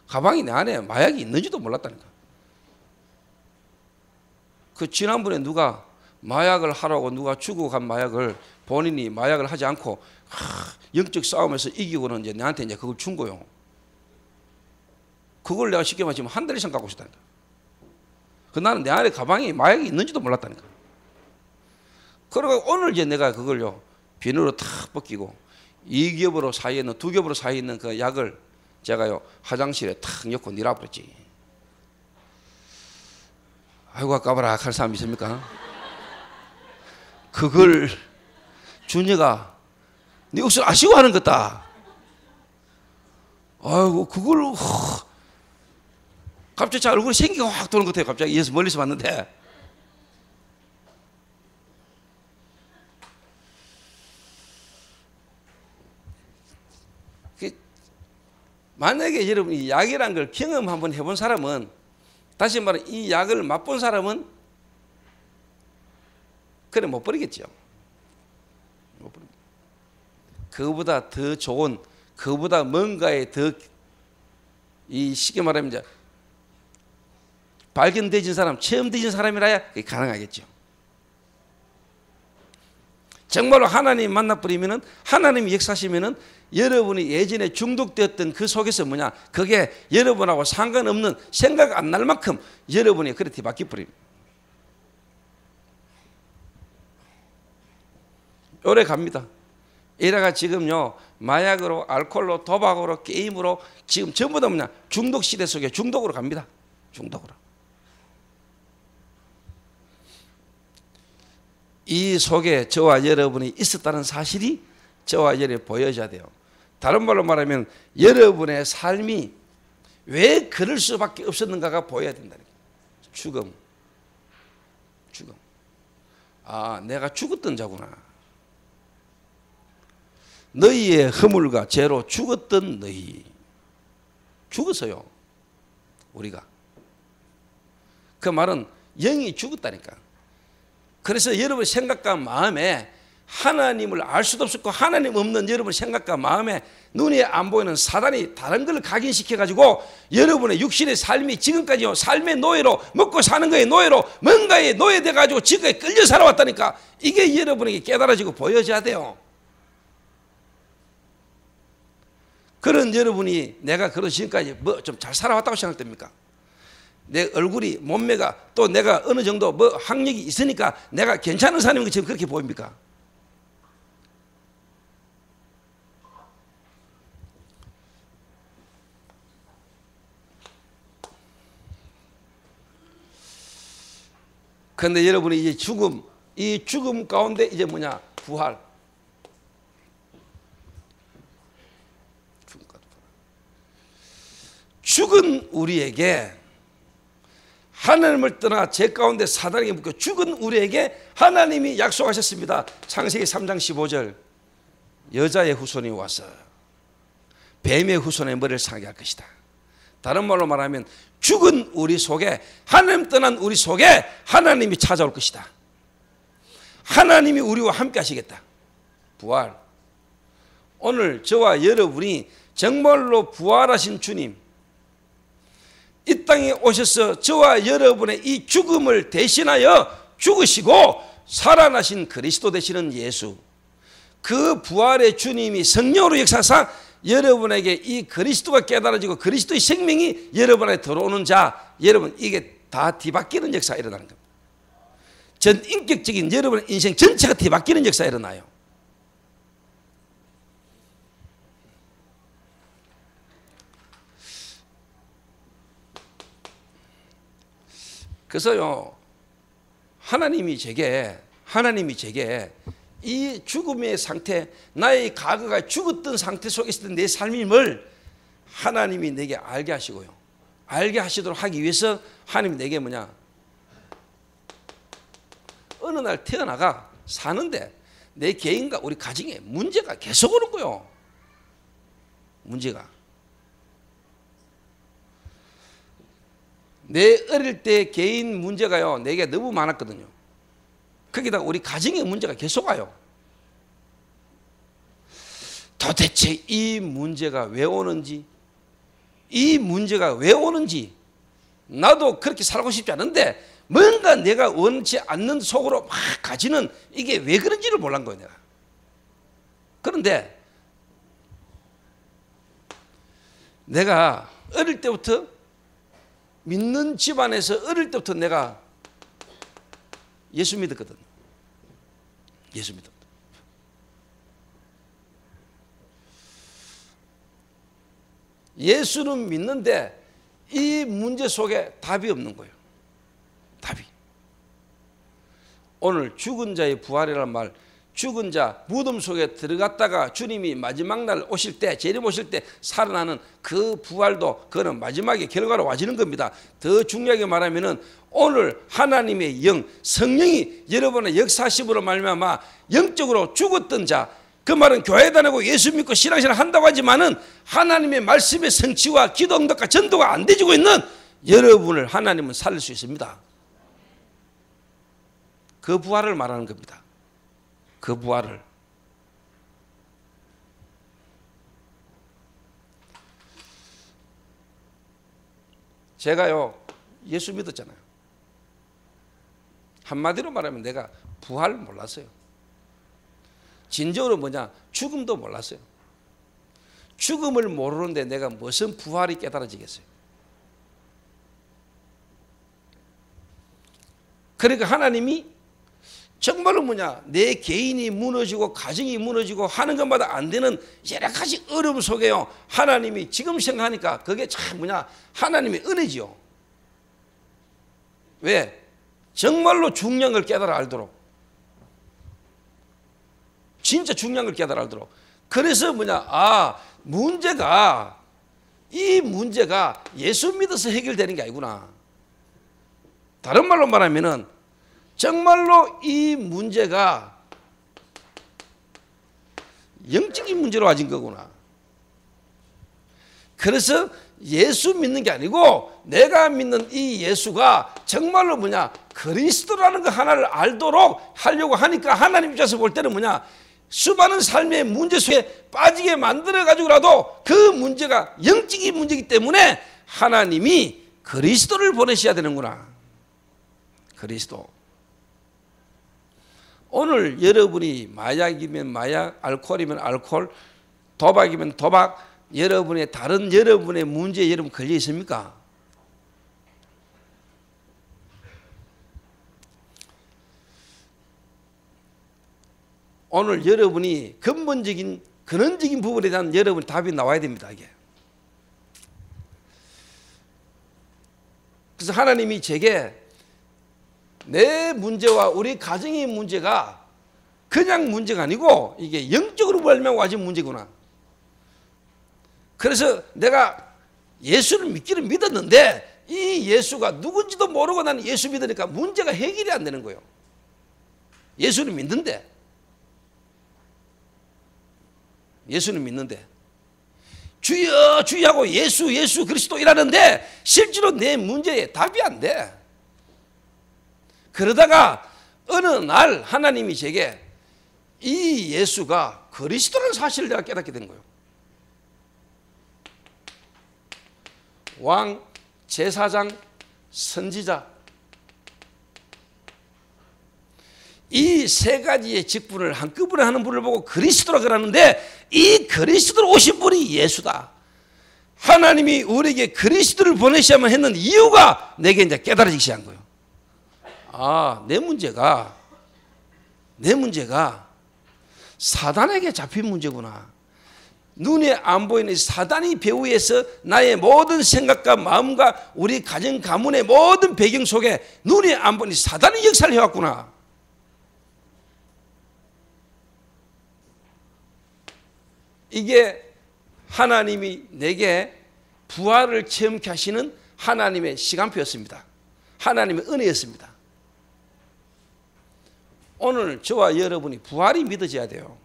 Speaker 1: 가방이 내 안에 마약이 있는지도 몰랐다니까. 그 지난번에 누가 마약을 하라고 누가 주고 간 마약을 본인이 마약을 하지 않고 영적 싸움에서 이기고는 이제 나한테 이제 그걸 준 거요. 그걸 내가 쉽게 말하면 한 달 이상 갖고 있었다니까. 그 나는 내 안에 가방에 마약이 있는지도 몰랐다니까. 그러고 오늘 이제 내가 그걸요 비누로 탁 벗기고 2겹으로 사이에 있는 2겹으로 사이에 있는 그 약을 제가요 화장실에 탁 넣고 닐어버렸지. 아이고 아까봐라 할 사람 있습니까? 그걸 준이가 네 옷을 아시고 하는 것다. 아이고 그걸 갑자기 제 얼굴에 생기가 확 도는 것 같아요. 갑자기 예수 멀리서 봤는데 만약에 여러분이 약이란 걸 경험 한번 해본 사람은, 다시 말해 이 약을 맛본 사람은 그래 못 버리겠죠. 그거보다 더 좋은, 그거보다 뭔가에 더 이 쉽게 말하면 이제 발견되진 사람, 체험되진 사람이라야 그게 가능하겠죠. 정말로 하나님 만나버리면은, 하나님이 역사하시면은 여러분이 예전에 중독되었던 그 속에서 뭐냐, 그게 여러분하고 상관없는, 생각 안 날 만큼 여러분이 그렇게 바뀌어버립니다. 오래 갑니다. 이래가 지금요 마약으로, 알코올로, 도박으로, 게임으로 지금 전부 다 뭐냐 중독 시대 속에 중독으로 갑니다. 중독으로. 이 속에 저와 여러분이 있었다는 사실이 저와 여러분이 보여져야 돼요. 다른 말로 말하면 여러분의 삶이 왜 그럴 수밖에 없었는가가 보여야 된다는 거예요. 죽음. 죽음. 아, 내가 죽었던 자구나. 너희의 허물과 죄로 죽었던 너희. 죽었어요. 우리가. 그 말은 영이 죽었다니까. 그래서 여러분의 생각과 마음에 하나님을 알 수도 없었고, 하나님 없는 여러분의 생각과 마음에 눈에 안 보이는 사단이 다른 걸 각인시켜 가지고 여러분의 육신의 삶이 지금까지 삶의 노예로, 먹고 사는 거에 노예로, 뭔가에 노예돼 가지고 지금까지 끌려 살아왔다니까. 이게 여러분에게 깨달아지고 보여져야 돼요. 그런 여러분이 내가 그런 지금까지 뭐 좀 잘 살아왔다고 생각됩니까? 내 얼굴이, 몸매가, 또 내가 어느 정도 뭐 학력이 있으니까 내가 괜찮은 사람인 것처럼 그렇게 보입니까? 그런데 여러분이 이제 죽음, 이 죽음 가운데 이제 뭐냐? 부활. 죽은 우리에게, 하나님을 떠나 죄 가운데 사단에게 묶여 죽은 우리에게 하나님이 약속하셨습니다. 창세기 3장 15절. 여자의 후손이 와서 뱀의 후손의 머리를 상하게 할 것이다. 다른 말로 말하면 죽은 우리 속에, 하나님 떠난 우리 속에 하나님이 찾아올 것이다. 하나님이 우리와 함께 하시겠다. 부활. 오늘 저와 여러분이 정말로 부활하신 주님, 이 땅에 오셔서 저와 여러분의 이 죽음을 대신하여 죽으시고 살아나신 그리스도 되시는 예수, 그 부활의 주님이 성령으로 역사하사 여러분에게 이 그리스도가 깨달아지고 그리스도의 생명이 여러분에게 들어오는 자, 여러분 이게 다 뒤바뀌는 역사가 일어나는 겁니다. 전 인격적인 여러분의 인생 전체가 뒤바뀌는 역사가 일어나요. 그래서요 하나님이 제게 이 죽음의 상태, 나의 과거가 죽었던 상태 속에 있었던 내 삶임을 하나님이 내게 알게 하시고요, 알게 하시도록 하기 위해서 하나님이 내게 뭐냐, 어느 날 태어나가 사는데 내 개인과 우리 가정에 문제가 계속 오는 거예요. 문제가. 내 어릴 때 개인 문제가요 내게 너무 많았거든요. 거기다가 우리 가정의 문제가 계속 와요. 도대체 이 문제가 왜 오는지, 이 문제가 왜 오는지, 나도 그렇게 살고 싶지 않은데 뭔가 내가 원치 않는 속으로 막 가지는 이게 왜 그런지를 몰란 거예요 내가. 그런데 내가 어릴 때부터 믿는 집안에서 어릴 때부터 내가 예수 믿었거든. 예수 믿었거든. 예수는 믿는데 이 문제 속에 답이 없는 거예요. 답이. 오늘 죽은 자의 부활이라는 말, 죽은 자 무덤 속에 들어갔다가 주님이 마지막 날 오실 때, 재림 오실 때 살아나는 그 부활도 그거는 마지막에 결과로 와지는 겁니다. 더 중요하게 말하면은 오늘 하나님의 영, 성령이 여러분의 역사심으로 말미암아 영적으로 죽었던 자, 그 말은 교회 다니고 예수 믿고 신앙생활 한다고 하지만은 하나님의 말씀의 성취와 기도 응답과 전도가 안 되지고 있는 여러분을 하나님은 살릴 수 있습니다. 그 부활을 말하는 겁니다. 그 부활을. 제가요 예수 믿었잖아요. 한마디로 말하면 내가 부활 몰랐어요. 진정으로 뭐냐? 죽음도 몰랐어요. 죽음을 모르는데 내가 무슨 부활이 깨달아지겠어요? 그러니까 하나님이 정말로 뭐냐? 내 개인이 무너지고 가정이 무너지고 하는 것마다 안 되는 여러 가지 어려움 속에요. 하나님이 지금 생각하니까 그게 참 뭐냐? 하나님의 은혜지요. 왜? 정말로 중요한 걸 깨달아 알도록. 진짜 중요한 걸 깨달아 알도록. 그래서 뭐냐? 아, 이 문제가 예수 믿어서 해결되는 게 아니구나. 다른 말로 말하면은 정말로 이 문제가 영적인 문제로 와진 거구나. 그래서 예수 믿는 게 아니고 내가 믿는 이 예수가 정말로 뭐냐? 그리스도라는 거 하나를 알도록 하려고 하니까 하나님 입장에서 볼 때는 뭐냐? 수많은 삶의 문제 속에 빠지게 만들어가지고라도 그 문제가 영적인 문제이기 때문에 하나님이 그리스도를 보내셔야 되는구나. 그리스도. 오늘 여러분이 마약이면 마약, 알코올이면 알코올, 도박이면 도박, 여러분의 다른 여러분의 문제에 여러분 걸려 있습니까? 오늘 여러분이 근본적인 근원적인 부분에 대한 여러분 답이 나와야 됩니다. 이게. 그래서 하나님이 제게 내 문제와 우리 가정의 문제가 그냥 문제가 아니고 이게 영적으로 말미암아 와진 문제구나. 그래서 내가 예수를 믿기는 믿었는데 이 예수가 누군지도 모르고 나는 예수 믿으니까 문제가 해결이 안 되는 거예요. 예수는 믿는데 주여 주여하고 예수 그리스도 이라는데 실제로 내 문제에 답이 안 돼. 그러다가 어느 날 하나님이 제게 이 예수가 그리스도라는 사실을 내가 깨닫게 된 거예요. 왕, 제사장, 선지자 이 세 가지의 직분을 한꺼번에 하는 분을 보고 그리스도라 그러는데 이 그리스도로 오신 분이 예수다. 하나님이 우리에게 그리스도를 보내셔야만 했는 이유가 내게 이제 깨달아지기 시작한 거예요. 아, 내 문제가 사단에게 잡힌 문제구나. 눈에 안 보이는 사단이 배후에서 나의 모든 생각과 마음과 우리 가정 가문의 모든 배경 속에 눈에 안 보이는 사단이 역사를 해왔구나. 이게 하나님이 내게 부활을 체험케 하시는 하나님의 시간표였습니다. 하나님의 은혜였습니다. 오늘 저와 여러분이 부활이 믿어져야 돼요.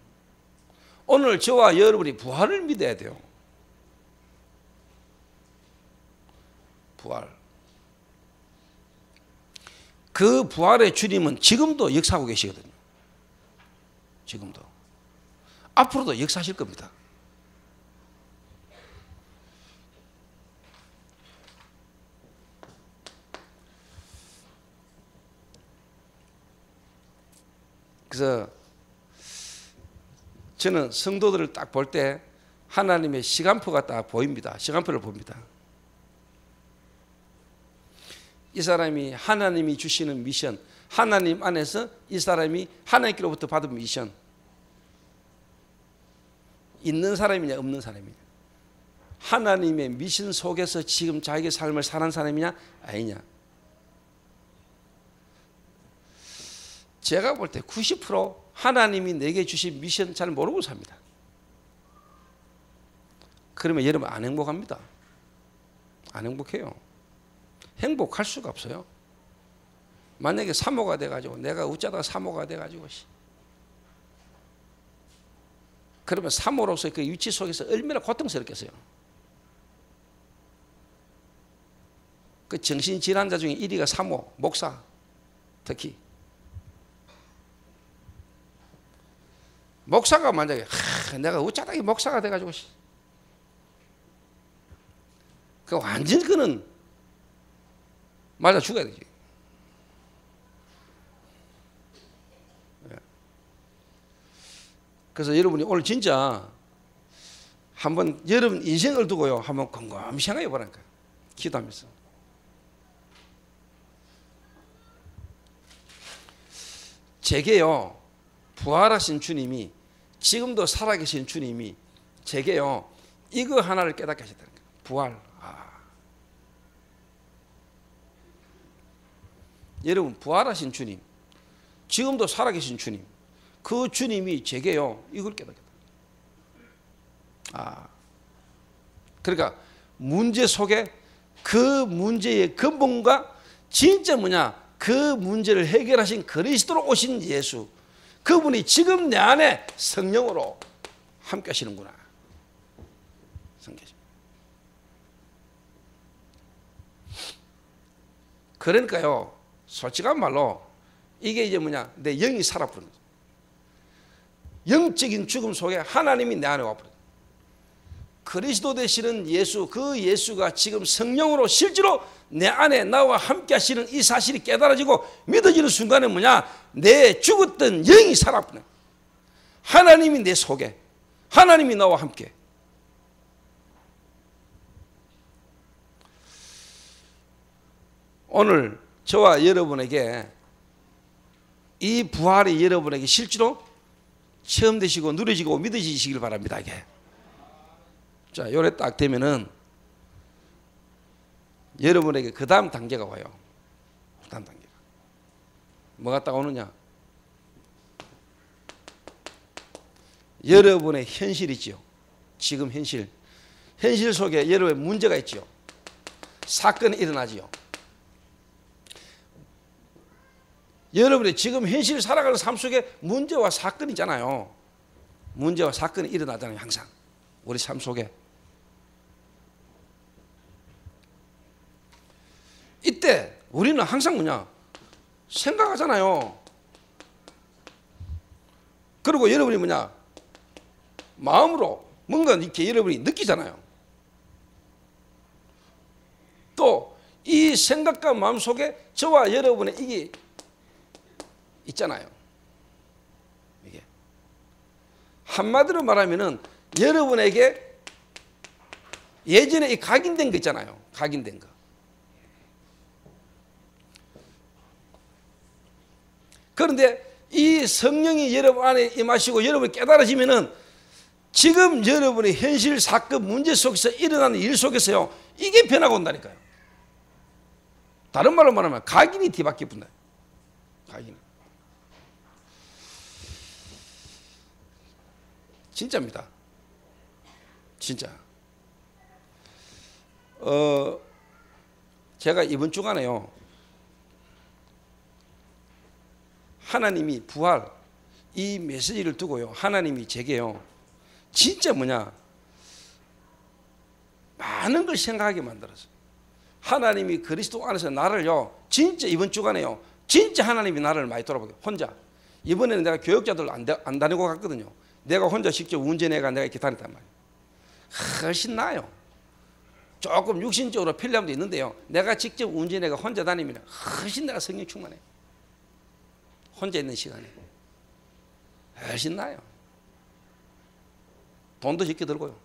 Speaker 1: 오늘 저와 여러분이 부활을 믿어야 돼요. 부활. 그 부활의 주님은 지금도 역사하고 계시거든요. 지금도. 앞으로도 역사하실 겁니다. 그래서 저는 성도들을 딱 볼 때 하나님의 시간표가 딱 보입니다. 시간표를 봅니다. 이 사람이 하나님이 주시는 미션, 하나님 안에서 이 사람이 하나님께로부터 받은 미션, 있는 사람이냐 없는 사람이냐, 하나님의 미션 속에서 지금 자기의 삶을 사는 사람이냐 아니냐. 제가 볼 때 90% 하나님이 내게 주신 미션 잘 모르고 삽니다. 그러면 여러분 안 행복합니다. 안 행복해요. 행복할 수가 없어요. 만약에 사모가 돼가지고 내가 어쩌다가 사모가 돼가지고 그러면 사모로서 그 위치 속에서 얼마나 고통스럽겠어요. 그 정신질환자 중에 1위가 사모, 목사 특히. 목사가 만약에 내가 어쩌다가 목사가 돼가지고 그 완전 그는 맞아 죽어야 되지. 그래서 여러분이 오늘 진짜 한번 여러분 인생을 두고요 한번 곰곰이 생각해 보라니까. 기도하면서 제게요 부활하신 주님이 지금도 살아계신 주님이 제게요 이거 하나를 깨닫게 하셨다는 거예요. 부활. 여러분 부활하신 주님, 지금도 살아계신 주님, 그 주님이 제게요 이걸 깨닫겠다. 그러니까 문제 속에 그 문제의 근본과 진짜 뭐냐, 그 문제를 해결하신 그리스도로 오신 예수, 그분이 지금 내 안에 성령으로 함께 하시는구나. 그러니까요 솔직한 말로 이게 이제 뭐냐, 내 영이 살아버린 거죠. 영적인 죽음 속에 하나님이 내 안에 와버린 거죠. 그리스도 되시는 예수, 그 예수가 지금 성령으로 실제로 내 안에 나와 함께 하시는 이 사실이 깨달아지고 믿어지는 순간에 뭐냐, 내 죽었던 영이 살아버린 거예요. 하나님이 내 속에, 하나님이 나와 함께. 오늘 저와 여러분에게 이 부활이 여러분에게 실제로 체험되시고 누려지고 믿어지시길 바랍니다. 이게. 자, 요래 딱 되면은 여러분에게 그 다음 단계가 와요. 그 다음 단계가. 뭐가 딱 오느냐? 여러분의 현실이지요. 지금 현실. 현실 속에 여러분의 문제가 있지요. 사건이 일어나지요. 여러분이 지금 현실 살아가는 삶 속에 문제와 사건이 있잖아요. 문제와 사건이 일어나잖아요. 항상 우리 삶 속에. 이때 우리는 항상 뭐냐, 생각하잖아요. 그리고 여러분이 뭐냐, 마음으로 뭔가 이렇게 여러분이 느끼잖아요. 또 이 생각과 마음 속에 저와 여러분의 이게 있잖아요. 이게 한마디로 말하면은 여러분에게 예전에 이 각인된 거 있잖아요. 각인된 거. 그런데 이 성령이 여러분 안에 임하시고 여러분이 깨달아지면은 지금 여러분의 현실 사건 문제 속에서 일어나는 일 속에서요 이게 변화가 온다니까요. 다른 말로 말하면 각인이 뒤바뀌어 본다. 각인. 진짜입니다. 진짜. 제가 이번 주간에요 하나님이 부활 이 메시지를 두고요 하나님이 제게요 진짜 뭐냐 많은 걸 생각하게 만들었어요. 하나님이 그리스도 안에서 나를요 진짜 이번 주간에요 진짜 하나님이 나를 많이 돌아보게 혼자. 이번에는 내가 교육자들 안 다니고 갔거든요. 내가 혼자 직접 운전해가 내가 이렇게 다녔단 말이에요. 훨씬 나아요. 조금 육신적으로 편리함도 있는데요 내가 직접 운전해가 혼자 다니면 훨씬 내가 성령 충만해. 혼자 있는 시간에 훨씬 나아요. 돈도 적게 들고요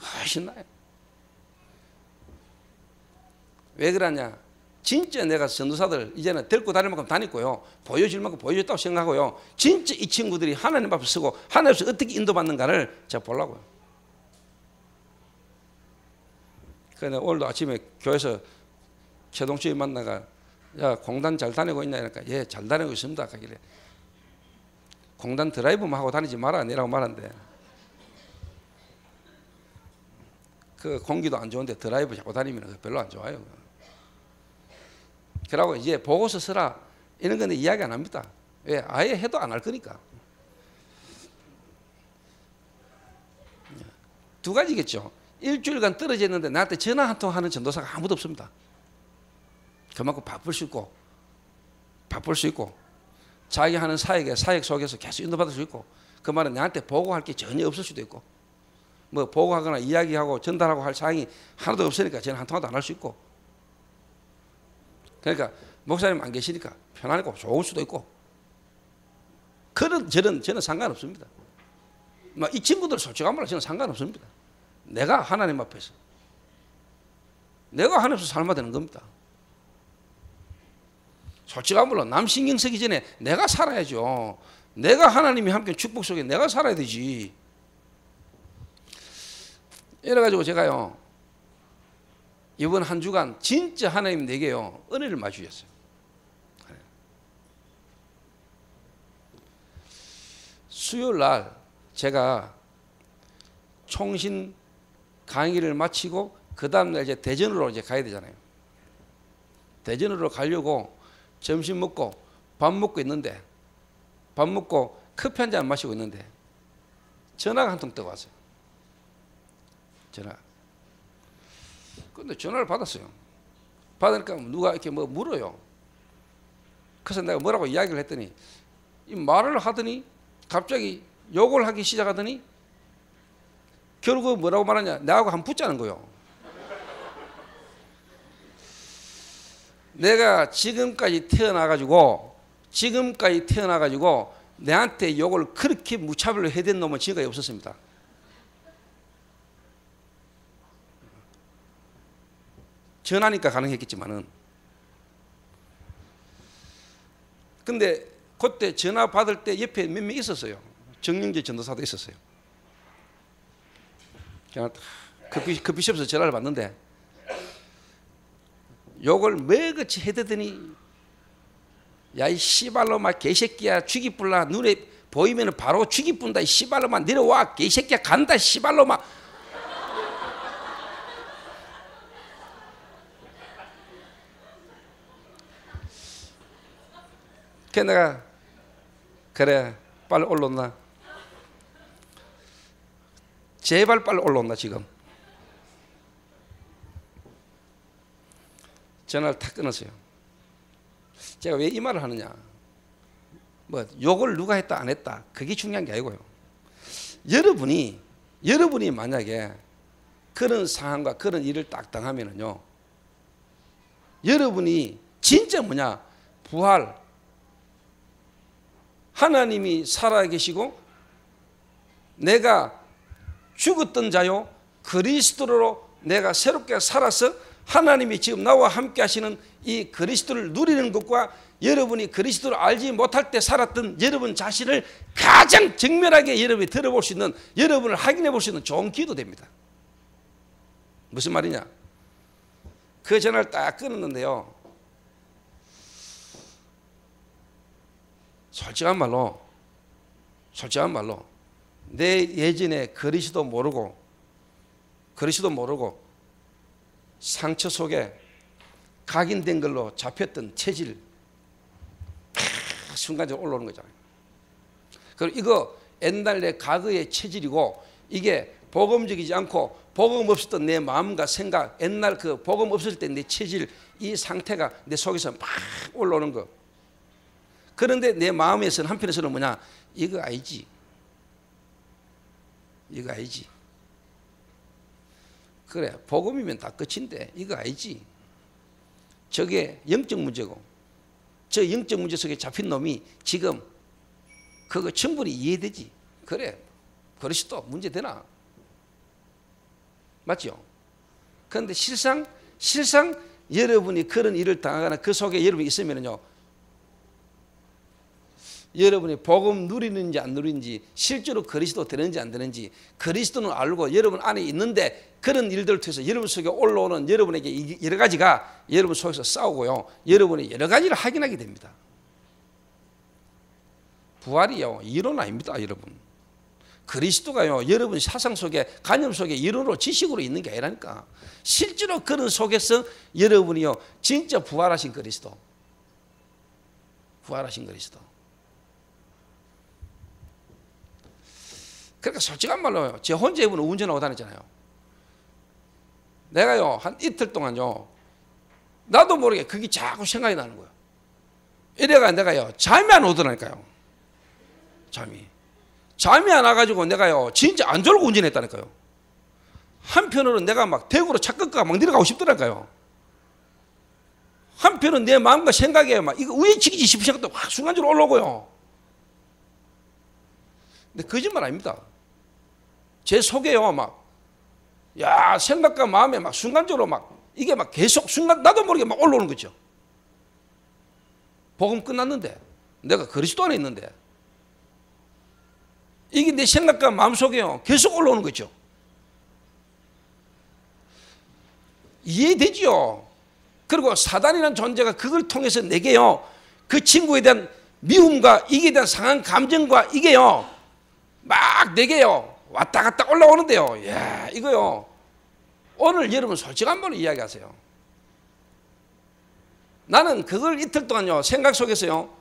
Speaker 1: 훨씬 나아요. 왜 그러냐? 진짜 내가 전도사들 이제는 데리고 다닐 만큼 다녔고요. 보여줄 만큼 보여줬다고 생각하고요. 진짜 이 친구들이 하나님 앞에 서고 하나님 앞에서 어떻게 인도받는가를 제가 보려고요. 그런데 오늘도 아침에 교회에서 최동철이 만나가 야 공단 잘 다니고 있냐 그러니까 예 잘 다니고 있습니다 하길래 공단 드라이브만 하고 다니지 마라 니라고 말한대. 그 공기도 안 좋은데 드라이브 자꾸 다니면 별로 안 좋아요. 그러고 이제 보고서 쓰라 이런 건데 이야기 안 합니다. 왜? 아예 해도 안 할 거니까. 두 가지겠죠. 일주일간 떨어져 있는데 나한테 전화 한 통 하는 전도사가 아무도 없습니다. 그만큼 바쁠 수 있고 자기 하는 사역 속에서 계속 인도받을 수 있고 그 말은 나한테 보고할 게 전혀 없을 수도 있고 뭐 보고하거나 이야기하고 전달하고 할 사항이 하나도 없으니까 저는 한 통화도 안 할 수 있고 그러니까 목사님 안 계시니까 편하고 좋을 수도 있고 그런 저는 상관없습니다. 이 친구들 솔직한 말로 저는 상관없습니다. 내가 하나님 앞에서 삶아야 되는 겁니다. 솔직한 말로 남 신경 쓰기 전에 내가 살아야죠. 내가 하나님이 함께 축복 속에 내가 살아야 되지. 이래가지고 제가요 이번 한 주간 진짜 하나님 내게요 은혜를 많이 주셨어요. 수요일 날 제가 총신 강의를 마치고 그 다음날 이제 대전으로 이제 가야 되잖아요. 대전으로 가려고 점심 먹고 밥 먹고 있는데 밥 먹고 커피 한 잔 마시고 있는데 전화가 한 통 떠 왔어요. 전화. 근데 전화를 받았어요. 받으니까 누가 이렇게 뭐 물어요. 그래서 내가 뭐라고 이야기를 했더니 이 말을 하더니 갑자기 욕을 하기 시작하더니 결국 뭐라고 말하냐 나하고 한번 붙자는 거예요. 내가 지금까지 태어나가지고 내한테 욕을 그렇게 무차별로 해댄 놈은 지금까지 없었습니다. 전화니까 가능했겠지만은 근데 그때 전화 받을 때 옆에 몇 명 있었어요. 정영재 전도사도 있었어요. 그 비숍에서 전화를 받는데 욕을 매같이 해대더니 야 이 씨발로마 개새끼야 죽이뿔라 눈에 보이면 바로 죽이뿐다 이 씨발로마 내려와 개새끼야 간다 씨발로마. 그래서 내가 그래 빨리 올라온나 제발 빨리 올라온나 지금 전화를 탁 끊었어요. 제가 왜 이 말을 하느냐 뭐 욕을 누가 했다 안 했다 그게 중요한 게 아니고요. 여러분이 만약에 그런 상황과 그런 일을 딱 당하면은요 여러분이 진짜 뭐냐 부활 하나님이 살아계시고 내가 죽었던 자요 그리스도로 내가 새롭게 살아서 하나님이 지금 나와 함께 하시는 이 그리스도를 누리는 것과 여러분이 그리스도를 알지 못할 때 살았던 여러분 자신을 가장 정면하게 여러분이 들어볼 수 있는 여러분을 확인해 볼 수 있는 좋은 기도 됩니다. 무슨 말이냐 그 전화를 딱 끊었는데요 솔직한 말로 내 예전에 그리스도 모르고 상처 속에 각인된 걸로 잡혔던 체질 순간적으로 올라오는 거잖아요. 그리고 이거 옛날 내 과거의 체질이고 이게 복음적이지 않고 복음 없었던 내 마음과 생각 옛날 그 복음 없을 때 내 체질 이 상태가 내 속에서 막 올라오는 거. 그런데 내 마음에서는 한편에서는 뭐냐 이거 알지 그래 복음이면 다 끝인데 이거 알지 저게 영적 문제고 저 영적 문제 속에 잡힌 놈이 지금 그거 충분히 이해되지 그래 그리스도 문제 되나 맞죠? 그런데 실상 여러분이 그런 일을 당하거나 그 속에 여러분이 있으면요, 여러분이 복음 누리는지 안 누리는지, 실제로 그리스도 되는지 안 되는지, 그리스도는 알고 여러분 안에 있는데 그런 일들을 통해서 여러분 속에 올라오는 여러분에게 여러 가지가 여러분 속에서 싸우고요, 여러분이 여러 가지를 확인하게 됩니다. 부활이요, 이론 아닙니다, 여러분. 그리스도가요, 여러분 사상 속에, 관념 속에 이론으로 지식으로 있는 게 아니라니까. 실제로 그런 속에서 여러분이요, 진짜 부활하신 그리스도, 부활하신 그리스도. 그러니까 솔직한 말로요, 제 혼자 이번에 운전하고 다녔잖아요. 내가요, 한 이틀 동안요, 나도 모르게 그게 자꾸 생각이 나는 거예요. 이래가 내가요, 잠이 안 오더라니까요. 잠이 안 와가지고 내가요, 진짜 안 졸고 운전했다니까요. 한편으로는 내가 막 대구로 차 끌까 막 내려가고 싶더라니까요. 한편은 내 마음과 생각에 막 이거 왜 지키지 싶은 생각도 확 순간적으로 올라오고요. 근데 거짓말 아닙니다. 제 속에요, 막, 야, 생각과 마음에 막 순간적으로 막 이게 막 계속 순간 나도 모르게 막 올라오는 거죠. 복음 끝났는데, 내가 그리스도 안에 있는데, 이게 내 생각과 마음 속에요, 계속 올라오는 거죠. 이해되죠? 그리고 사단이라는 존재가 그걸 통해서 내게요, 그 친구에 대한 미움과 이게 대한 상한 감정과 이게요, 막 내게요, 왔다 갔다 올라오는데요. 야, 이거요, 오늘 여러분 솔직한 말로 이야기하세요. 나는 그걸 이틀 동안요, 생각 속에서요,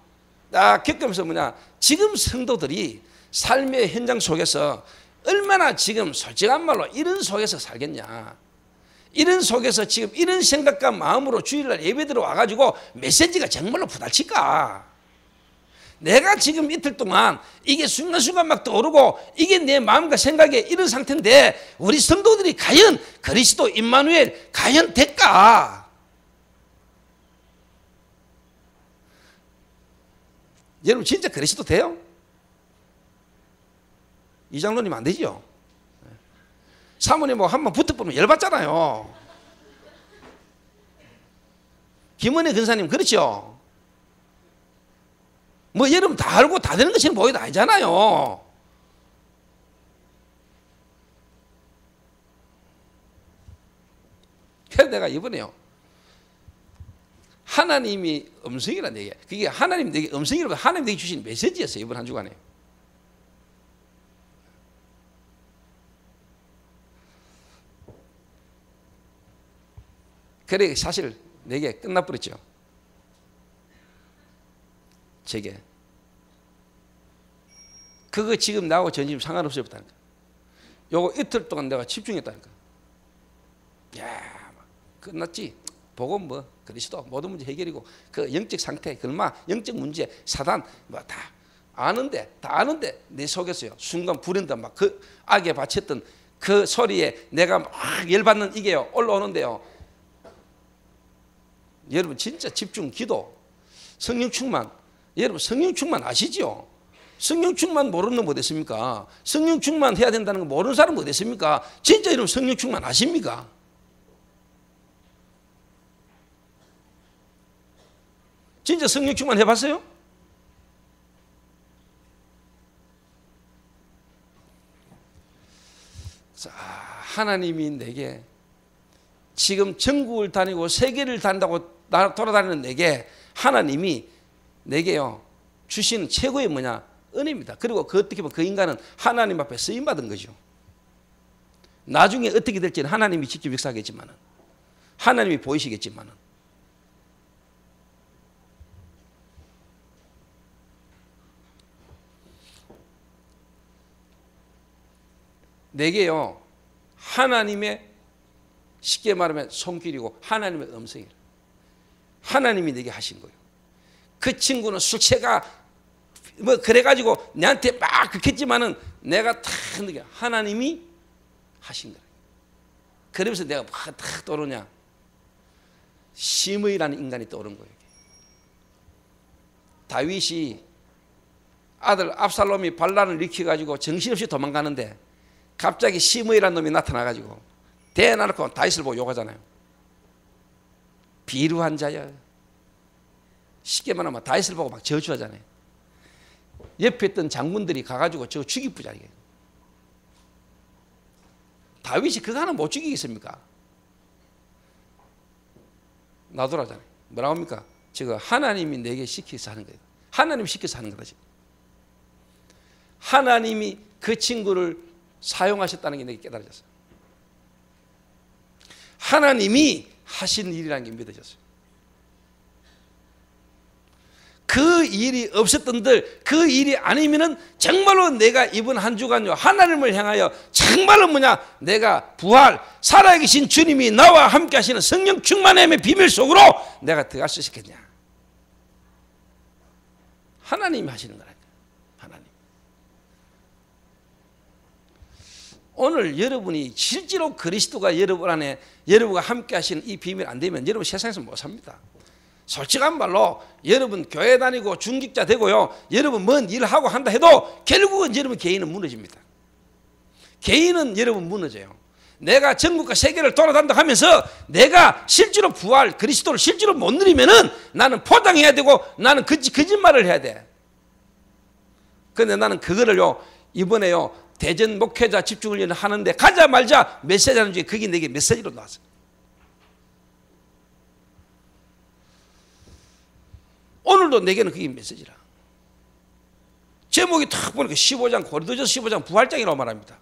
Speaker 1: 딱 겪으면서 뭐냐, 지금 성도들이 삶의 현장 속에서 얼마나 지금 솔직한 말로 이런 속에서 살겠냐. 이런 속에서 지금 이런 생각과 마음으로 주일날 예배 들어와가지고 메시지가 정말로 부딪힐까. 내가 지금 이틀 동안 이게 순간순간 막 떠오르고 이게 내 마음과 생각에 이런 상태인데 우리 성도들이 과연 그리스도 임마누엘 과연 될까? 여러분 진짜 그리스도 돼요? 이장로님 안 되죠? 사모님 뭐 한번 붙어보면 열받잖아요. 김은혜 근사님 그렇죠? 뭐 여러분 다 알고 다 되는 것처럼 보여도 아니잖아요. 그래서 내가 이번에요, 하나님이 음성이라는 얘기야. 그게 하나님 내게 음성이라고 하나님 내게 주신 메시지였어요, 이번 한 주간에. 그래 사실 내게 끝나버렸죠. 제게. 그거 지금 나하고 전심 상관없었다니까. 요거 이틀 동안 내가 집중했다니까. 야, 끝났지. 복음 뭐 그리스도 모든 문제 해결이고 그 영적 상태, 글마 영적 문제, 사단 뭐 다 아는데 내 속에서요 순간 불현다 막 그 악에 바쳤던 그 소리에 내가 막 열받는 이게요 올라오는데요. 여러분 진짜 집중 기도, 성령 충만. 여러분 성령 충만 아시죠? 성령 충만 모르는 놈 어디 있습니까? 성령 충만 해야 된다는 거 모르는 사람 어디 있습니까? 진짜 여러분 성령 충만 아십니까? 진짜 성령 충만 해봤어요? 자, 하나님이 내게 지금 전국을 다니고 세계를 다닌다고 돌아다니는 내게 하나님이 내게요 주시는 최고의 뭐냐? 은혜입니다. 그리고 그 어떻게 보면 그 인간은 하나님 앞에 쓰임받은 거죠. 나중에 어떻게 될지는 하나님이 직접 역사하겠지만은, 하나님이 보이시겠지만은, 내게요 하나님의, 쉽게 말하면 손길이고 하나님의 음성이에요. 하나님이 내게 하신 거예요. 그 친구는 술취가 뭐 그래가지고 내한테 막 그랬지만은 내가 탁 느껴 하나님이 하신 거예요. 그러면서 내가 탁 떠오르냐, 시므이라는 인간이 떠오른 거예요. 다윗이 아들 압살롬이 반란을 일으켜가지고 정신없이 도망가는데 갑자기 시므이라는 놈이 나타나가지고 대놓고 다윗을 보고 욕하잖아요. 비루한 자여. 쉽게 말하면 다윗을 보고 막 저주하잖아요. 옆에 있던 장군들이 가가지고 저 죽이쁘자. 다윗이 그거 하나 못 죽이겠습니까? 놔두라잖아요. 뭐라고 합니까? 지금 하나님이 내게 시켜서 하는 거예요. 하나님이 시켜서 하는 거다. 지금. 하나님이 그 친구를 사용하셨다는 게 내게 깨달아졌어요. 하나님이 하신 일이라는 게 믿어졌어요. 그 일이 없었던들, 그 일이 아니면은 정말로 내가 이번 한 주간요 하나님을 향하여 정말로 내가 부활 살아계신 주님이 나와 함께 하시는 성령 충만함의 비밀 속으로 내가 들어갈 수 있겠냐? 하나님이 하시는 거라니까. 하나님. 오늘 여러분이 실제로 그리스도가 여러분 안에 여러분과 함께 하시는 이 비밀 안 되면 여러분 세상에서 못 삽니다. 솔직한 말로 여러분 교회 다니고 중직자 되고요, 여러분 뭔 일을 하고 한다 해도 결국은 여러분 개인은 무너집니다. 개인은 여러분 무너져요. 내가 전국과 세계를 돌아다닌다 하면서 내가 실제로 부활 그리스도를 실제로 못 누리면은 나는 포장해야 되고 나는 거짓말을 해야 돼. 그런데 나는 그거를요 이번에요 대전 목회자 집중훈련을 하는데 가자 말자 메시지 하는 중에 그게 내게 메시지로 나왔어요. 오늘도 내게는 그게 메시지라. 제목이 딱 보니까 15장 고린도전서 15장 부활장이라고 말합니다.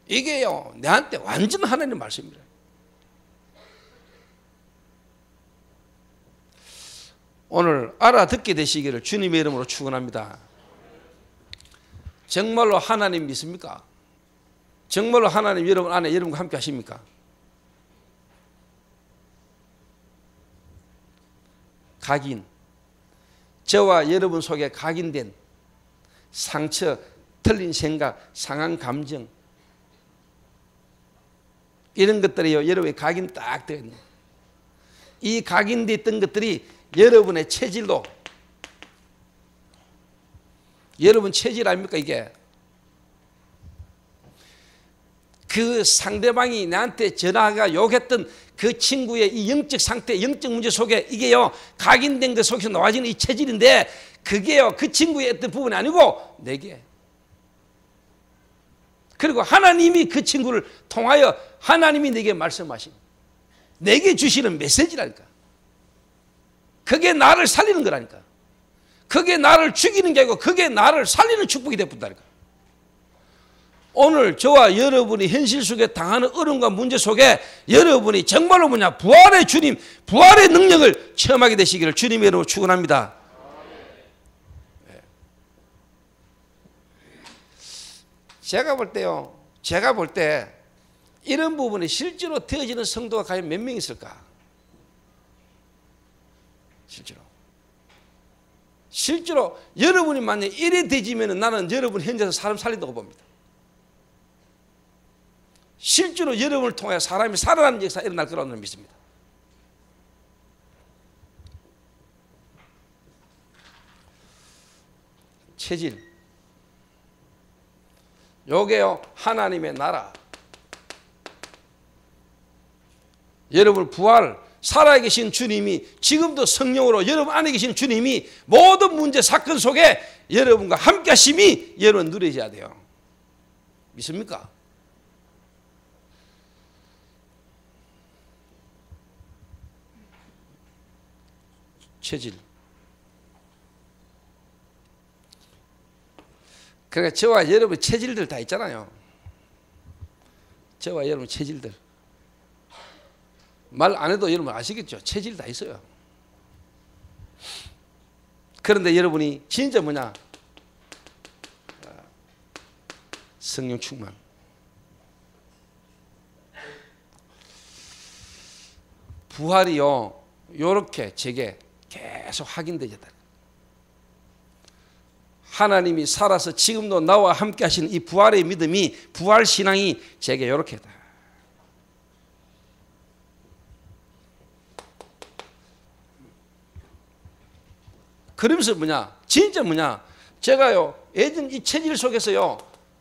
Speaker 1: 이게요 내한테 완전 하나님의 말씀입니다. 오늘 알아듣게 되시기를 주님의 이름으로 축원합니다. 정말로 하나님 믿습니까? 정말로 하나님 여러분 안에 여러분과 함께 하십니까? 각인, 저와 여러분 속에 각인된 상처, 틀린 생각, 상한 감정 이런 것들이요 여러분의 각인 딱 되어 있는 이 각인되어 있던 것들이 여러분의 체질로 여러분 체질 아닙니까 이게? 그 상대방이 나한테 전화가 욕했던 그 친구의 이 영적 상태, 영적 문제 속에 이게요 각인된 것 속에서 놓아지는 이 체질인데 그게요 그 친구의 어떤 부분이 아니고 내게. 그리고 하나님이 그 친구를 통하여 하나님이 내게 말씀하신 내게 주시는 메시지라니까. 그게 나를 살리는 거라니까. 그게 나를 죽이는 게 아니고 그게 나를 살리는 축복이 되었다니까. 오늘 저와 여러분이 현실 속에 당하는 어려움과 문제 속에 여러분이 정말로 부활의 주님, 부활의 능력을 체험하게 되시기를 주님의 이름으로 축원합니다. 제가 볼 때 이런 부분이 실제로 되어지는 성도가 과연 몇 명 있을까? 실제로 여러분이 만약 이래 되지면 나는 여러분 현재에서 사람 살린다고 봅니다. 실제로 여러분을 통해 사람이 살아나는 역사가 일어날 거라고 저는 믿습니다. 체질. 요게요 하나님의 나라. 여러분 부활 살아계신 주님이 지금도 성령으로 여러분 안에 계신 주님이 모든 문제 사건 속에 여러분과 함께 하심이 여러분 누려져야 돼요. 믿습니까? 체질. 그러니까 저와 여러분 체질들 다 있잖아요. 저와 여러분 체질들. 말 안 해도 여러분 아시겠죠? 체질 다 있어요. 그런데 여러분이 진짜 성령 충만. 부활이요 요렇게 제게 계속 확인되었다. 하나님이 살아서 지금도 나와 함께 하시는 이 부활의 믿음이 부활 신앙이 제게 요렇게 다. 그러면서 진짜 제가요 예전 이 체질 속에서요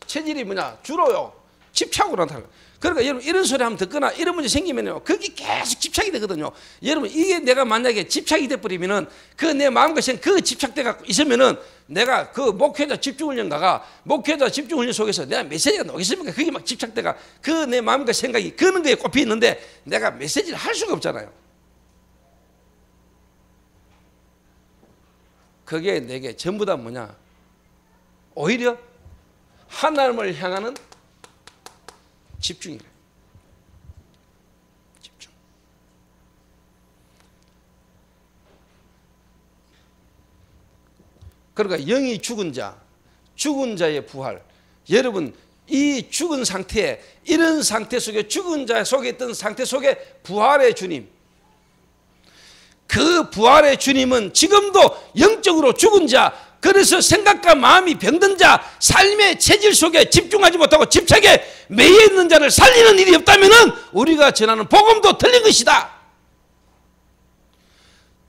Speaker 1: 체질이 주로요 집착으로 나타나요. 그러니까 여러분 이런 소리 하면 듣거나 이런 문제 생기면요, 거기 계속 집착이 되거든요. 여러분 이게 내가 만약에 집착이 돼버리면은 그 내 마음과 생각 그 집착돼 갖고 있으면은 내가 그 목회자 집중훈련 가가 목회자 집중훈련 속에서 내가 메시지가 나오겠습니까? 그게 막 집착돼가 그 내 마음과 생각이 그런 거에 꼽혀 있는데 내가 메시지를 할 수가 없잖아요. 그게 내게 전부 다 뭐냐? 오히려 하나님을 향하는 집중이래. 집중. 그러니까 영이 죽은 자, 죽은 자의 부활. 여러분 이 죽은 상태에 이런 상태 속에 죽은 자 속에 있던 상태 속에 부활의 주님, 그 부활의 주님은 지금도 영적으로 죽은 자, 그래서 생각과 마음이 병든 자, 삶의 체질 속에 집중하지 못하고 집착에 매여 있는 자를 살리는 일이 없다면 우리가 전하는 복음도 틀린 것이다.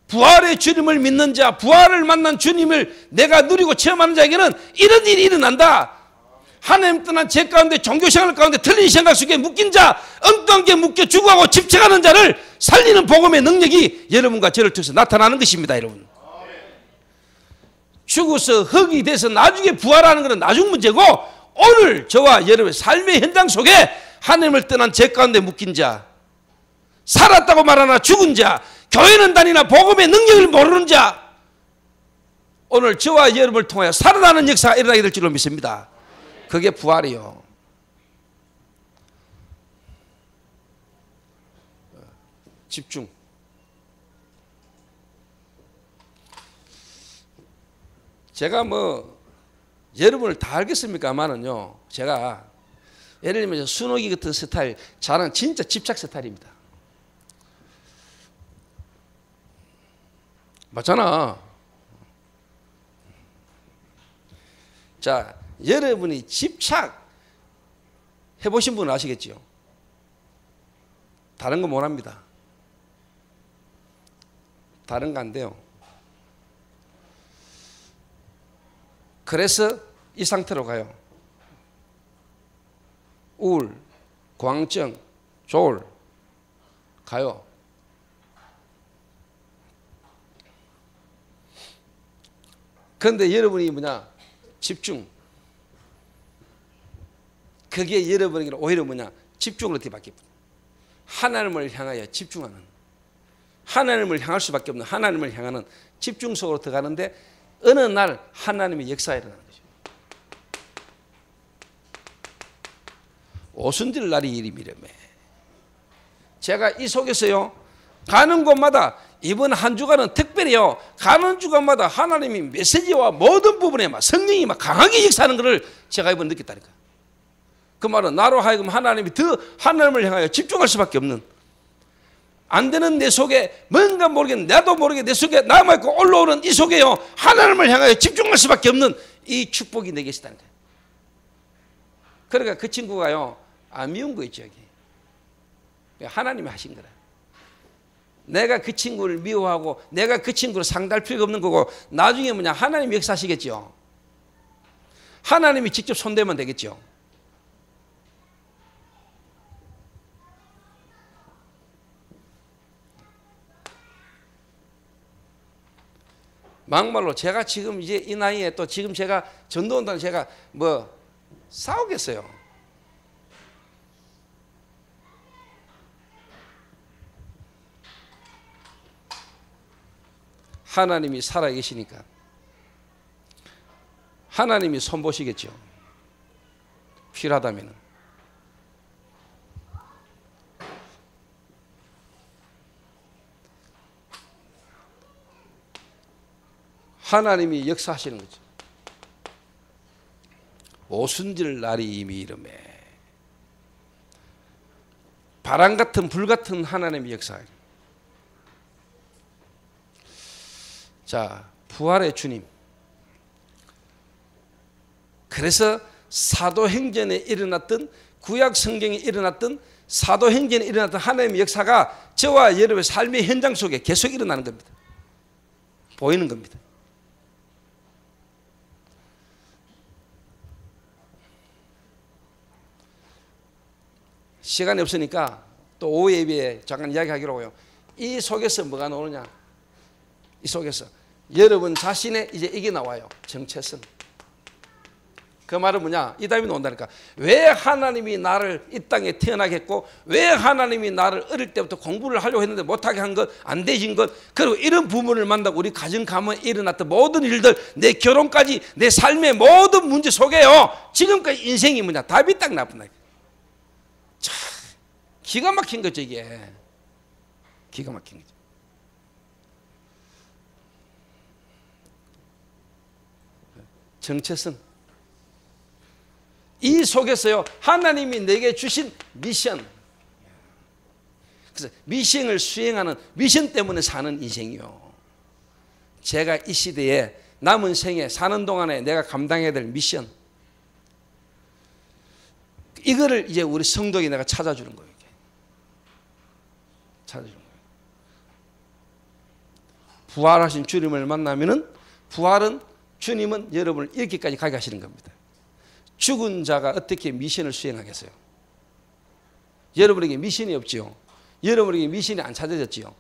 Speaker 1: 부활의 주님을 믿는 자, 부활을 만난 주님을 내가 누리고 체험하는 자에게는 이런 일이 일어난다. 하나님 떠난 죄 가운데 종교생활 가운데 틀린 생각 속에 묶인 자, 엉뚱하게 묶여 죽어가고 집착하는 자를 살리는 복음의 능력이 여러분과 저를 통해서 나타나는 것입니다. 여러분, 죽어서 흙이 돼서 나중에 부활하는 것은 나중 문제고, 오늘 저와 여러분의 삶의 현장 속에 하나님을 떠난 죄 가운데 묶인 자, 살았다고 말하나 죽은 자, 교회는 다니나 복음의 능력을 모르는 자, 오늘 저와 여러분을 통하여 살아나는 역사가 일어나게 될 줄로 믿습니다. 그게 부활이요. 집중. 제가 뭐 여러분을 다 알겠습니까만은요, 제가 예를 들면 순옥이 같은 스타일, 저는 진짜 집착 스타일입니다. 맞잖아. 자, 여러분이 집착 해보신 분은 아시겠지요? 다른 거 못합니다. 다른 거 안 돼요. 그래서 이 상태로 가요. 우울, 공황증, 조울 가요. 그런데 여러분이 뭐냐? 집중. 그게 여러분에게는 오히려 뭐냐? 집중으로 어떻게 바뀌어요? 하나님을 향하여 집중하는, 하나님을 향할 수밖에 없는, 하나님을 향하는 집중 속으로 들어가는데 어느 날 하나님의 역사가 일어나는 거죠. 오순절 날이 이름이라며. 제가 이 속에서요, 가는 곳마다 이번 한 주간은 특별히요, 가는 주간마다 하나님이 메시지와 모든 부분에 막 성령이 막 강하게 역사하는 것을 제가 이번 느꼈다니까. 그 말은 나로 하여금 하나님이 더 하나님을 향하여 집중할 수밖에 없는, 안 되는 내 속에 뭔가 모르게 나도 모르게 내 속에 남아있고 올라오는 이 속에요, 하나님을 향하여 집중할 수밖에 없는 이 축복이 내게 있다는 거예요. 그러니까 그 친구가요, 안 미운 거 있죠. 여기 하나님이 하신 거라. 내가 그 친구를 미워하고 내가 그 친구를 상대할 필요가 없는 거고, 나중에 뭐냐, 하나님이 역사하시겠죠. 하나님이 직접 손대면 되겠죠. 막말로 제가 지금 이제 이 나이에 또 지금 제가 전도 온다는 제가 뭐 싸우겠어요. 하나님이 살아계시니까 하나님이 손보시겠죠. 필요하다면. 하나님이 역사하시는 거죠. 오순절 날이 이미 이름에 바람 같은 불 같은 하나님의 역사. 자, 부활의 주님. 그래서 사도행전에 일어났던, 구약 성경에 일어났던, 사도행전에 일어났던 하나님의 역사가 저와 여러분의 삶의 현장 속에 계속 일어나는 겁니다. 보이는 겁니다. 시간이 없으니까 또 오후 예배에 잠깐 이야기하기로 하고요. 이 속에서 뭐가 나오느냐? 이 속에서 여러분 자신의 이제 이게 나와요. 정체성. 그 말은 뭐냐? 이 답이 나온다니까. 왜 하나님이 나를 이 땅에 태어나게 했고, 왜 하나님이 나를 어릴 때부터 공부를 하려고 했는데 못하게 한 것, 안 되신 것, 그리고 이런 부분을 만나고 우리 가정 가문에 일어났던 모든 일들, 내 결혼까지, 내 삶의 모든 문제 속에요. 지금까지 인생이 뭐냐? 답이 딱 나쁜다. 참 기가 막힌 거죠, 이게. 기가 막힌 거죠. 정체성. 이 속에서요, 하나님이 내게 주신 미션. 그래서 미션을 수행하는, 미션 때문에 사는 인생이요. 제가 이 시대에 남은 생에 사는 동안에 내가 감당해야 될 미션. 이거를 이제 우리 성도에게 내가 찾아주는 거예요. 이게. 찾아주는 거예요. 부활하신 주님을 만나면은, 부활은 주님은 여러분을 이렇게까지 가게 하시는 겁니다. 죽은 자가 어떻게 미션을 수행하겠어요? 여러분에게 미션이 없지요. 여러분에게 미션이 안 찾아졌지요.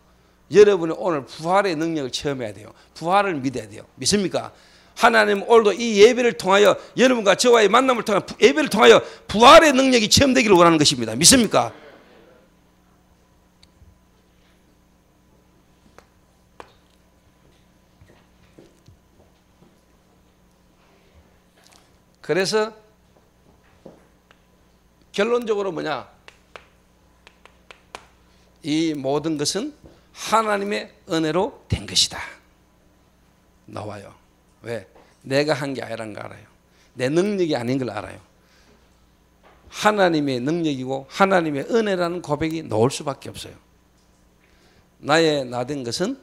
Speaker 1: 여러분은 오늘 부활의 능력을 체험해야 돼요. 부활을 믿어야 돼요. 믿습니까? 하나님 오늘도 이 예배를 통하여 여러분과 저와의 만남을 통하여 예배를 통하여 부활의 능력이 체험되기를 원하는 것입니다. 믿습니까? 그래서 결론적으로 뭐냐? 이 모든 것은 하나님의 은혜로 된 것이다. 나와요. 왜? 내가 한 게 아니라는 걸 알아요. 내 능력이 아닌 걸 알아요. 하나님의 능력이고 하나님의 은혜라는 고백이 나올 수밖에 없어요. 나의 나 된 것은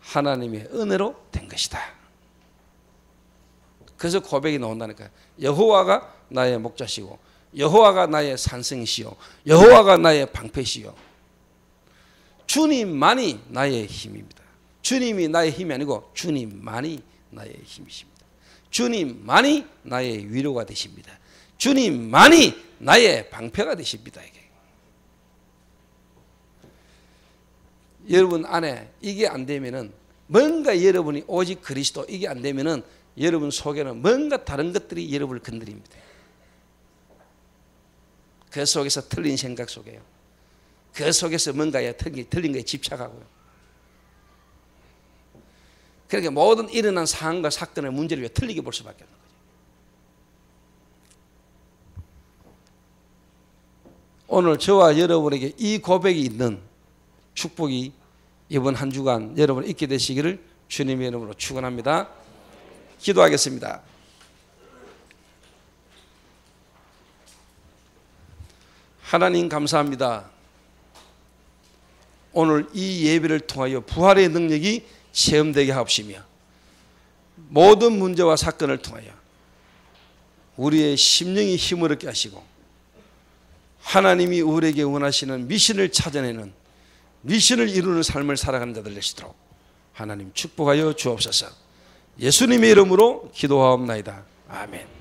Speaker 1: 하나님의 은혜로 된 것이다. 그래서 고백이 나온다니까요. 여호와가 나의 목자시고 여호와가 나의 산성이시요 여호와가 나의 방패시요. 주님만이 나의 힘입니다. 주님이 나의 힘이 아니고 주님만이 나의 힘이십니다. 주님만이 나의 위로가 되십니다. 주님만이 나의 방패가 되십니다. 이게. 여러분 안에 이게 안 되면은, 뭔가 여러분이 오직 그리스도 이게 안 되면은 여러분 속에는 뭔가 다른 것들이 여러분을 건드립니다. 그 속에서 틀린 생각 속에요. 그 속에서 뭔가에 틀린 거에 집착하고요. 그러니까 모든 일어난 상황과 사건의 문제를 틀리게 볼 수밖에 없는 거죠. 오늘 저와 여러분에게 이 고백이 있는 축복이 이번 한 주간 여러분 있게 되시기를 주님의 이름으로 축원합니다. 기도하겠습니다. 하나님 감사합니다. 오늘 이 예배를 통하여 부활의 능력이 체험되게 하옵시며 모든 문제와 사건을 통하여 우리의 심령이 힘을 얻게 하시고 하나님이 우리에게 원하시는 미션을 찾아내는, 미션을 이루는 삶을 살아가는 자들 되시도록 하나님 축복하여 주옵소서. 예수님의 이름으로 기도하옵나이다. 아멘.